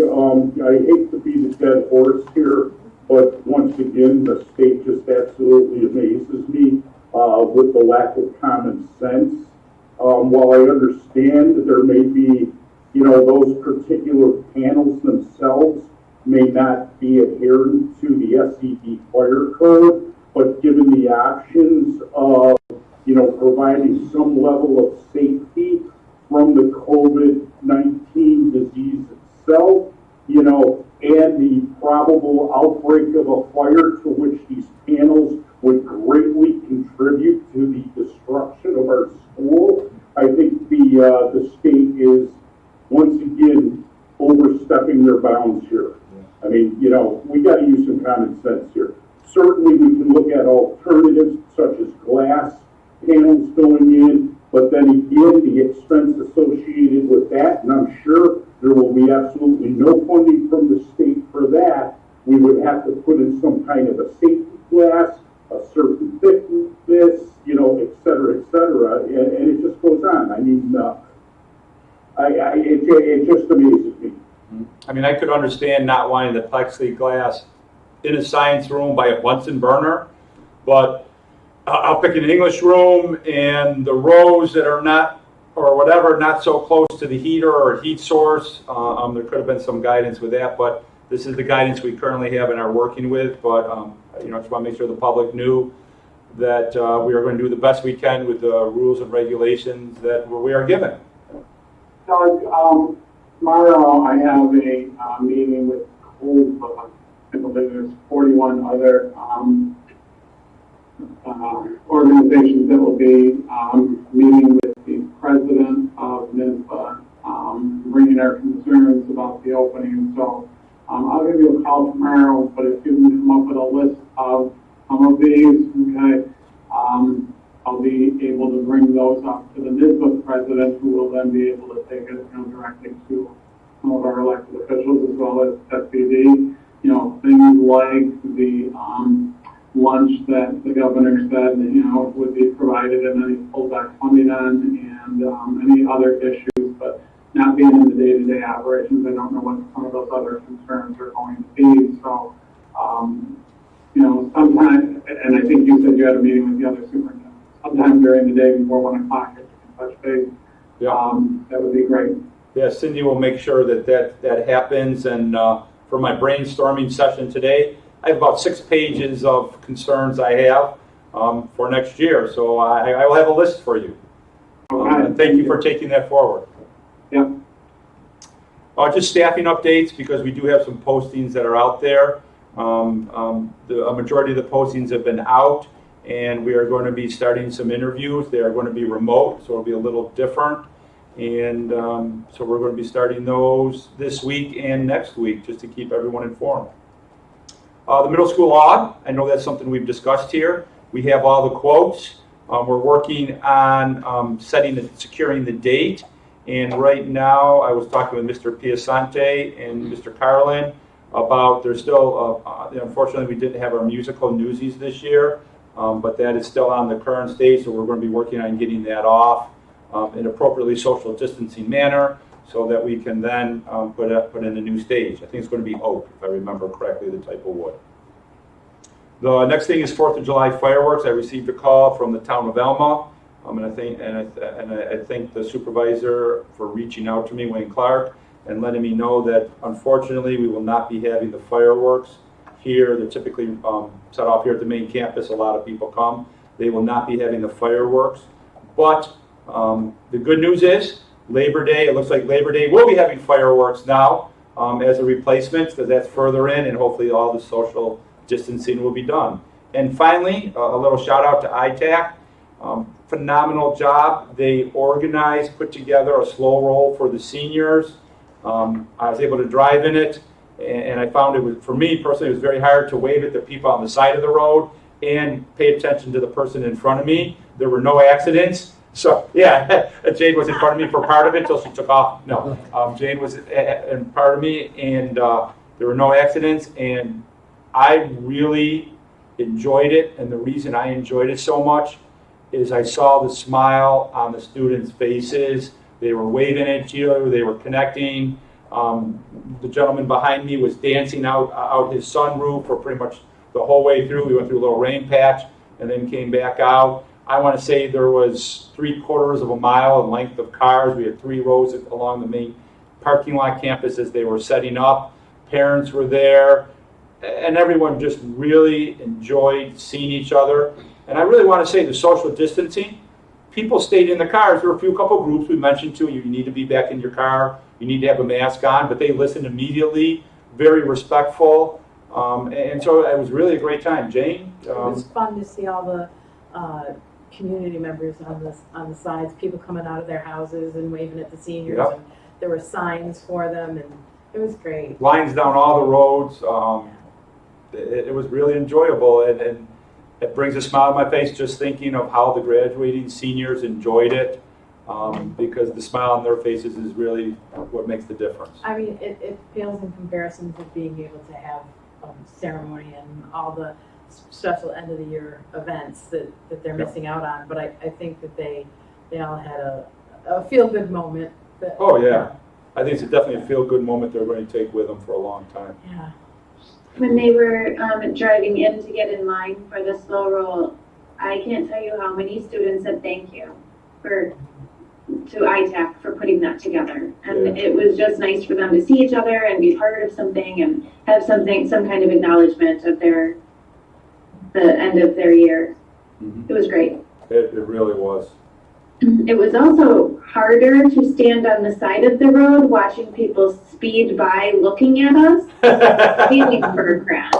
I hate to be the dead horse here, but once again, the state just absolutely amazes me with the lack of common sense. While I understand that there may be, those particular panels themselves may not be adherent to the SED fire code, but given the options of, providing some level of safety from the COVID-19 disease itself, and the probable outbreak of a fire to which these panels would greatly contribute to the destruction of our school, I think the state is once again overstepping their bounds here. I mean, we got to use some common sense here. Certainly, we can look at alternatives such as glass panels going in, but then again, the expense associated with that, and I'm sure there will be absolutely no funding from the state for that. We would have to put in some kind of a safety glass, a certain thickness, et cetera, and it just goes on. I mean, it just amazes me. I mean, I could understand not wanting the plexiglass in a science room by a Bunsen burner, but I'll pick an English room and the rows that are not, or whatever, not so close to the heater or heat source. There could have been some guidance with that, but this is the guidance we currently have and are working with. But I just want to make sure the public knew that we are going to do the best we can with the rules and regulations that we are given. Doug, tomorrow I have a meeting with I believe there's 41 other organizations that will be meeting with the president of NISBA, bringing our concerns about the opening. So I'll give you a call tomorrow, but if you can come up with a list of some of these, okay, I'll be able to bring those up to the NISBA president, who will then be able to take it, directly to some of our elected officials as well as SBD. Things like the lunch that the governor said, would be provided, and then he pulled back funding on, and any other issues, but not being in the day-to-day operations, I don't know what some of those other concerns are going to be. So, sometimes, and I think you said you had a meeting with the other superintendent, sometime during the day before 1 o'clock, if you can touch base, that would be great. Yeah, Cindy will make sure that happens. And for my brainstorming session today, I have about 6 pages of concerns I have for next year. So I will have a list for you. And thank you for taking that forward. Yep. Just staffing updates, because we do have some postings that are out there. A majority of the postings have been out, and we are going to be starting some interviews. They are going to be remote, so it'll be a little different. And so we're going to be starting those this week and next week, just to keep everyone informed. The middle school aud, I know that's something we've discussed here. We have all the quotes. We're working on securing the date. And right now, I was talking with Mr. Piasante and Mr. Carlin about, there's still, unfortunately, we didn't have our musical Newsies this year, but that is still on the current stage, so we're going to be working on getting that off in appropriately social distancing manner, so that we can then put in the new stage. I think it's going to be oak, if I remember correctly, the type of wood. The next thing is 4th of July fireworks. I received a call from the town of Elma, and I thank the supervisor for reaching out to me, Wayne Clark, and letting me know that unfortunately we will not be having the fireworks here. They're typically set off here at the main campus. A lot of people come. They will not be having the fireworks. But the good news is Labor Day, it looks like Labor Day will be having fireworks now as a replacement, because that's further in, and hopefully all the social distancing will be done. And finally, a little shout out to ITAC. Phenomenal job. They organized, put together a slow roll for the seniors. I was able to drive in it, and I found it was, for me personally, it was very hard to wave at the people on the side of the road and pay attention to the person in front of me. There were no accidents. So, yeah, Jane was in front of me for part of it until she took off. No, Jane was in part of me, and there were no accidents, and I really enjoyed it. And the reason I enjoyed it so much is I saw the smile on the students' faces. They were waving at each other. They were connecting. The gentleman behind me was dancing out his sunroof for pretty much the whole way through. We went through a little rain patch and then came back out. I want to say there was 3/4 of a mile in length of cars. We had 3 rows along the main parking lot campus as they were setting up. Parents were there, and everyone just really enjoyed seeing each other. And I really want to say the social distancing, people stayed in the cars. There were a couple groups we mentioned too. You need to be back in your car. You need to have a mask on, but they listened immediately, very respectful. And so it was really a great time. Jane? It was fun to see all the community members on the sides, people coming out of their houses and waving at the seniors. Yep. And there were signs for them, and it was great. Lines down all the roads. It was really enjoyable, and it brings a smile on my face just thinking of how the graduating seniors enjoyed it, because the smile on their faces is really what makes the difference. I mean, it pales in comparison to being able to have ceremony and all the special end of the year events that they're missing out on. But I think that they all had a feel good moment. Oh yeah, I think it's definitely a feel good moment they're going to take with them for a long time. Yeah. When they were driving in to get in line for the slow roll, I can't tell you how many students said thank you to ITAC for putting that together. And it was just nice for them to see each other and be part of something and have some kind of acknowledgement of the end of their year. Mm-hmm. It was great. It really was. It was also harder to stand on the side of the road watching people speed by looking at us, waiting for a crash.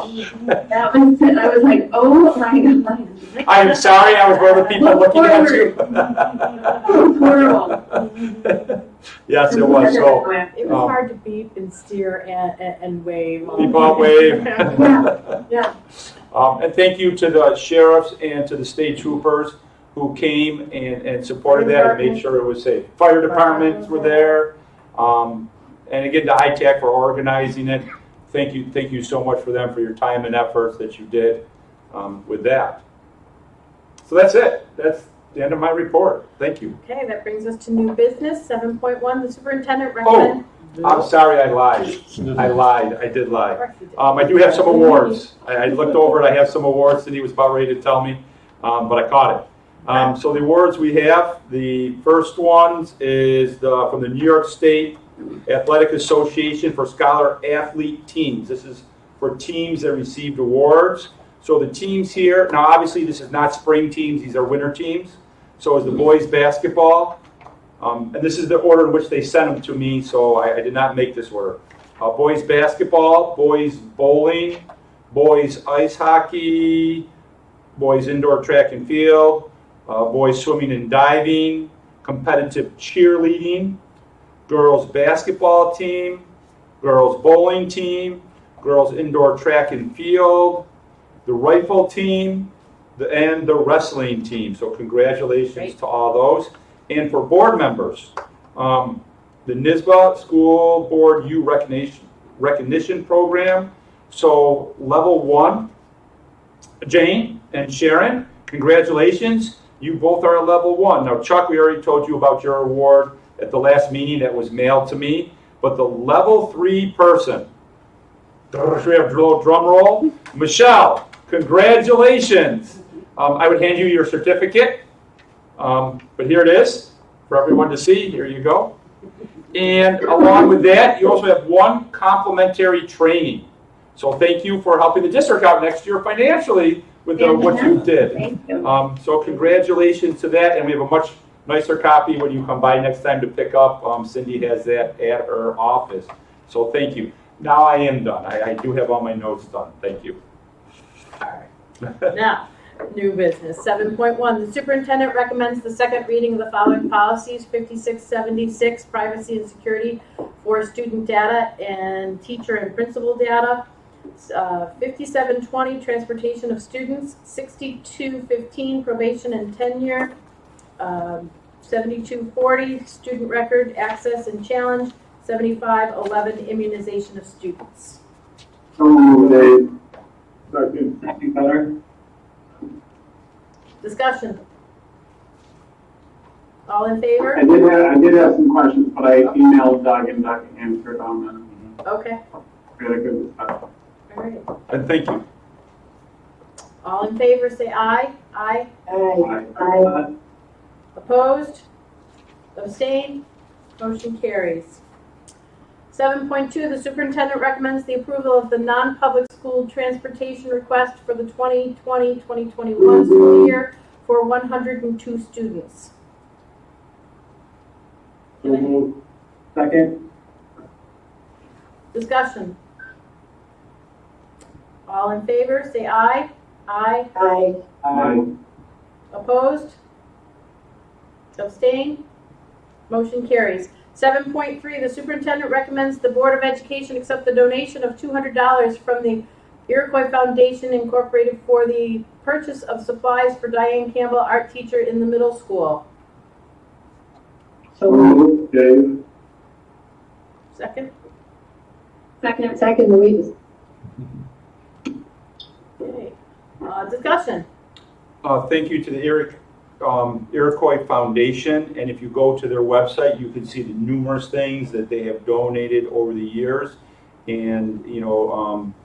That was it. I was like, oh my God. I am sorry, I was one of the people looking at you. It was horrible. Yes, it was. So It was hard to beep and steer and wave. Beep on wave. Yeah. And thank you to the sheriffs and to the state troopers. who came and supported that and made sure it was safe. Fire departments were there. And again, to ITAC for organizing it. Thank you so much for them for your time and efforts that you did with that. So that's it. That's the end of my report. Thank you. Okay, that brings us to new business. 7.1, the superintendent recommends. I'm sorry, I lied. I did lie. I do have some awards. I looked over it. I have some awards that he was about ready to tell me, but I caught it. So the awards we have, the first one is from the New York State Athletic Association for Scholar Athlete Teams. This is for teams that received awards. So the teams here, now obviously this is not spring teams, these are winter teams. So is the boys basketball. And this is the order in which they sent them to me, so I did not make this order. Boys basketball, boys bowling, boys ice hockey, boys indoor track and field, boys swimming and diving, competitive cheerleading, girls basketball team, girls bowling team, girls indoor track and field, the rifle team, and the wrestling team. So congratulations to all those. And for board members, the NYSBA School Board U Recognition Program. So level 1, Jane and Sharon, congratulations. You both are a level 1. Now Chuck, we already told you about your award at the last meeting that was mailed to me. But the level 3 person, should we have a little drum roll? Michelle, congratulations. I would hand you your certificate. But here it is for everyone to see. Here you go. And along with that, you also have 1 complimentary training. So thank you for helping the district out next year financially with what you did. Thank you. So congratulations to that. And we have a much nicer copy when you come by next time to pick up. Cindy has that at her office. So thank you. Now I am done. I do have all my notes done. Thank you. All right. Now, new business. 7.1, the superintendent recommends the second reading of the following policies: 5676, privacy and security for student data and teacher and principal data; 5720, transportation of students; 6215, probation and tenure; 7240, student record access and challenge; 7511, immunization of students. So moved. Second, better. Discussion. All in favor? I did have some questions, but I emailed Doug and Doug answered on them. Okay. We had a good discussion. All right. And thank you. All in favor, say aye. Aye. Aye. Opposed? Abstained? Motion carries. 7.2, the superintendent recommends the approval of the non-public school transportation request for the 2020-2021 school year for 102 students. So moved. Second. Discussion. All in favor, say aye. Aye. Aye. Aye. Opposed? Abstained? Motion carries. 7.3, the superintendent recommends the Board of Education accept the donation of $200 from the Iroquois Foundation Incorporated for the purchase of supplies for Diane Campbell, art teacher in the middle school. So moved. Dave? Second? Second, Louise. Okay. Discussion. Thank you to the Iroquois Foundation, and if you go to their website, you can see the numerous things that they have donated over the years. And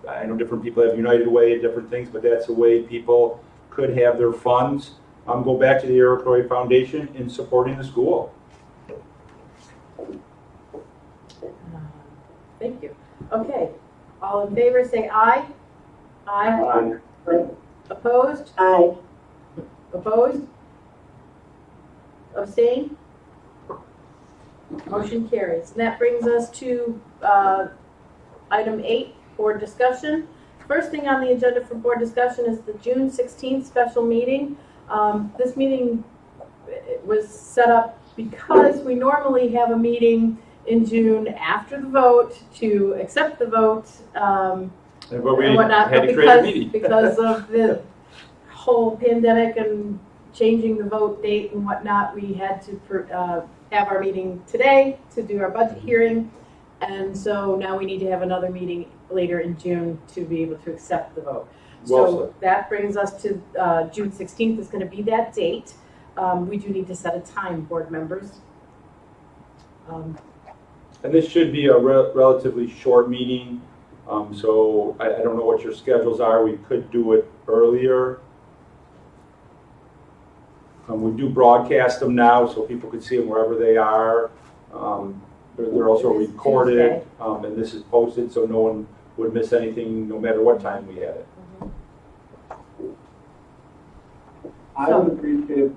I know different people have United Way, different things, but that's a way people could have their funds go back to the Iroquois Foundation in supporting the school. Thank you. Okay. All in favor, say aye. Aye. Aye. Opposed? Aye. Opposed? Abstain? Motion carries. And that brings us to item 8, board discussion. First thing on the agenda for board discussion is the June 16th special meeting. This meeting was set up because we normally have a meeting in June after the vote to accept the vote But we and whatnot, had but to create a meeting. because of the whole pandemic and changing the vote date and whatnot, we had to have our meeting today to do our budget hearing. And so now we need to have another meeting later in June to be able to accept the vote. Well So that brings us to June 16th is going to be that date. We do need to set a time, board members. And this should be a relatively short meeting, so I don't know what your schedules are. We could do it earlier. We do broadcast them now, so people could see them wherever they are. They're also It is recorded, Tuesday. and this is posted, so no one would miss anything, no matter what time we had it. I would appreciate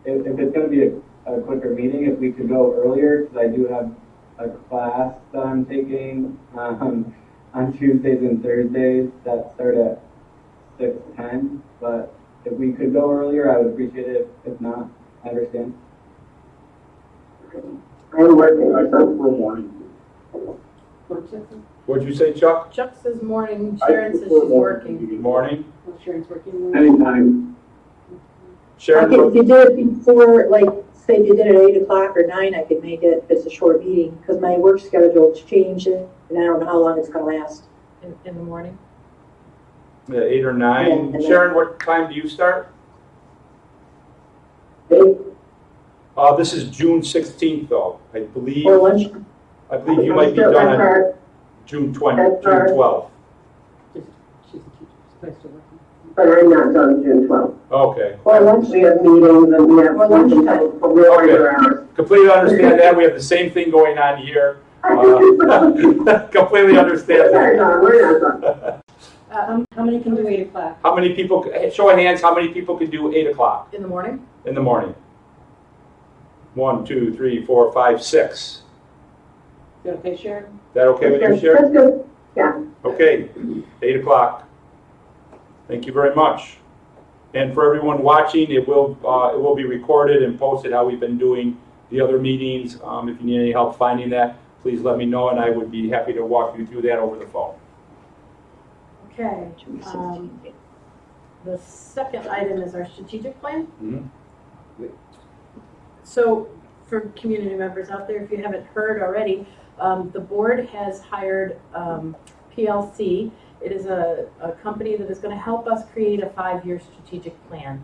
if it's gonna be a quicker meeting, if we could go earlier, because I do have a class that I'm taking, on Tuesdays and Thursdays that start at 6:10, but if we could go earlier, I would appreciate it. If not, I understand. I'm working I on prefer something. morning. What'd you say, Chuck? Chuck says morning, I Sharon says prefer she's morning. working. Morning? Sharon's working. Anytime. Sharon? Okay, if you did it before, like, say if you did it at 8 o'clock or 9, I could make it, if it's a short meeting, because my work schedule's changing, and I don't know how long it's gonna last. In the morning. 8 or 9. Yeah. Sharon, what time do you start? This is June 16th, though. I believe Or lunch, you might be done on June 12th. She's a teacher, supposed to work. But I'm not done June 12th. Okay. or lunch, We have meetings and we have. Or lunchtime. For real regular hours. Completely understand that. We have the same thing going on here. Completely understand We're that. not done, we're not done. How many can do 8 o'clock? How many people, show of hands, how many people could do 8 o'clock In the morning? in the morning? 1, 2, 3, 4, 5, 6. Is that okay, Sharon? Is that okay with you, Sharon? That's good, yeah. Okay, 8 o'clock. Thank you very much. And for everyone watching, it will be recorded and posted how we've been doing the other meetings. If you need any help finding that, please let me know, and I would be happy to walk you through that over the phone. Okay. The second item is our strategic plan. Mhm. So for community members out there, if you haven't heard already, the board has hired PLC. It is a company that is going to help us create a 5-year strategic plan.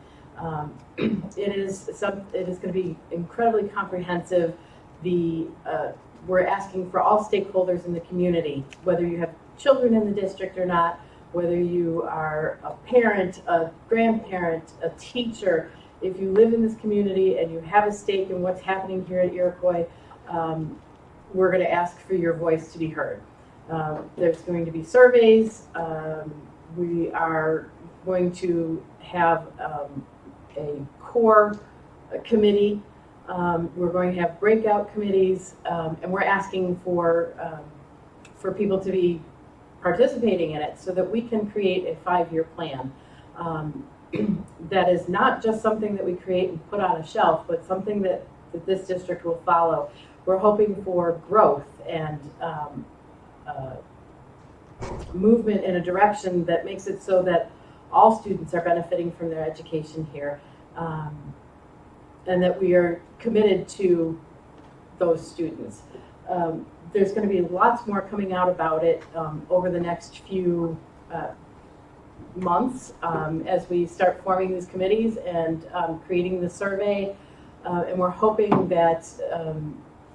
It is going to be incredibly comprehensive. We're asking for all stakeholders in the community, whether you have children in the district or not, whether you are a parent, a grandparent, a teacher. If you live in this community and you have a stake in what's happening here at Iroquois, we're going to ask for your voice to be heard. There's going to be surveys. We are going to have a core committee. We're going to have breakout committees, and we're asking for people to be participating in it so that we can create a 5-year plan. That is not just something that we create and put on a shelf, but something that this district will follow. We're hoping for growth and movement in a direction that makes it so that all students are benefiting from their education here, and that we are committed to those students. There's going to be lots more coming out about it over the next few months as we start forming these committees and creating the survey, and we're hoping that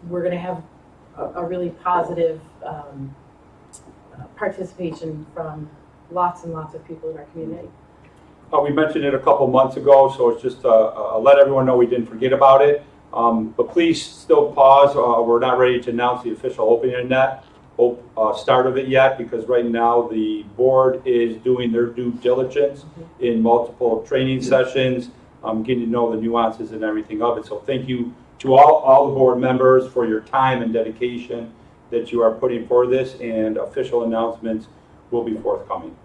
we're going to have a really positive participation from lots and lots of people in our community. We mentioned it a couple months ago, so it's just let everyone know we didn't forget about it. But please still pause. We're not ready to announce the official opening of that start of it yet, because right now the board is doing their due diligence in multiple training sessions, getting to know the nuances and everything of it. So thank you to all the board members for your time and dedication that you are putting for this, and official announcements will be forthcoming.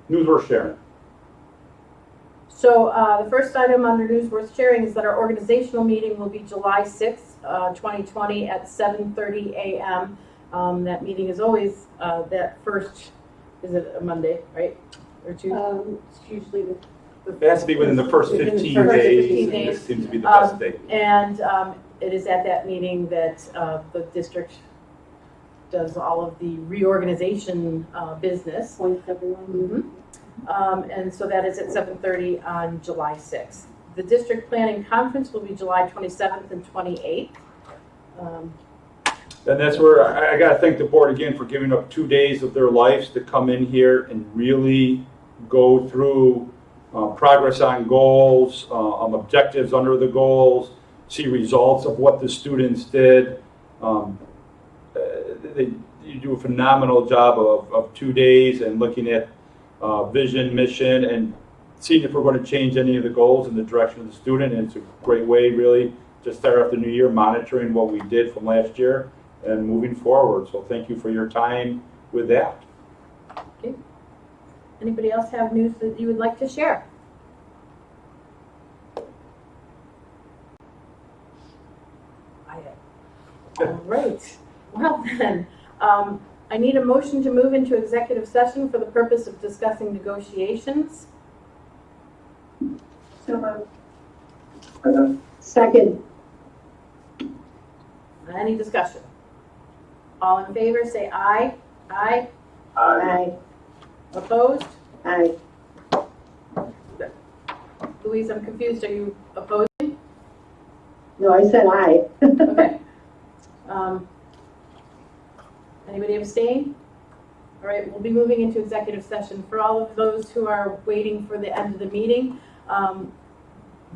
News worth sharing. So the first item under news worth sharing is that our organizational meeting will be July 6th, 2020 at 7:30 a.m. That meeting is always that first, is it a Monday, right? or two? It's usually the. It has to be within the first Within the 15 first days. 15 and days. This seems to be the best date. And it is at that meeting that the district does all of the reorganization business. Points everyone. And so that is at 7:30 on July 6th. The district planning conference will be July 27th and 28th. And that's where I got to thank the board again for giving up 2 days of their lives to come in here and really go through progress on goals, objectives under the goals, see results of what the students did. You do a phenomenal job of 2 days and looking at vision, mission, and seeing if we're going to change any of the goals in the direction of the student. And it's a great way, really, to start off the new year monitoring what we did from last year and moving forward. So thank you for your time with that. Okay. Anybody else have news that you would like to share? All right. Well then, I need a motion to move into executive session for the purpose of discussing negotiations. So moved. Second, Any discussion? All in favor, say aye. Aye. aye, Opposed? aye. Louise, I'm confused. Are you opposed? No, I said aye. Okay. Anybody abstain? All right, we'll be moving into executive session. For all of those who are waiting for the end of the meeting,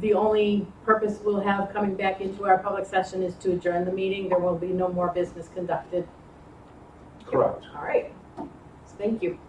the only purpose we'll have coming back into our public session is to adjourn the meeting. There will be no more business conducted. Correct. All right. Thank you.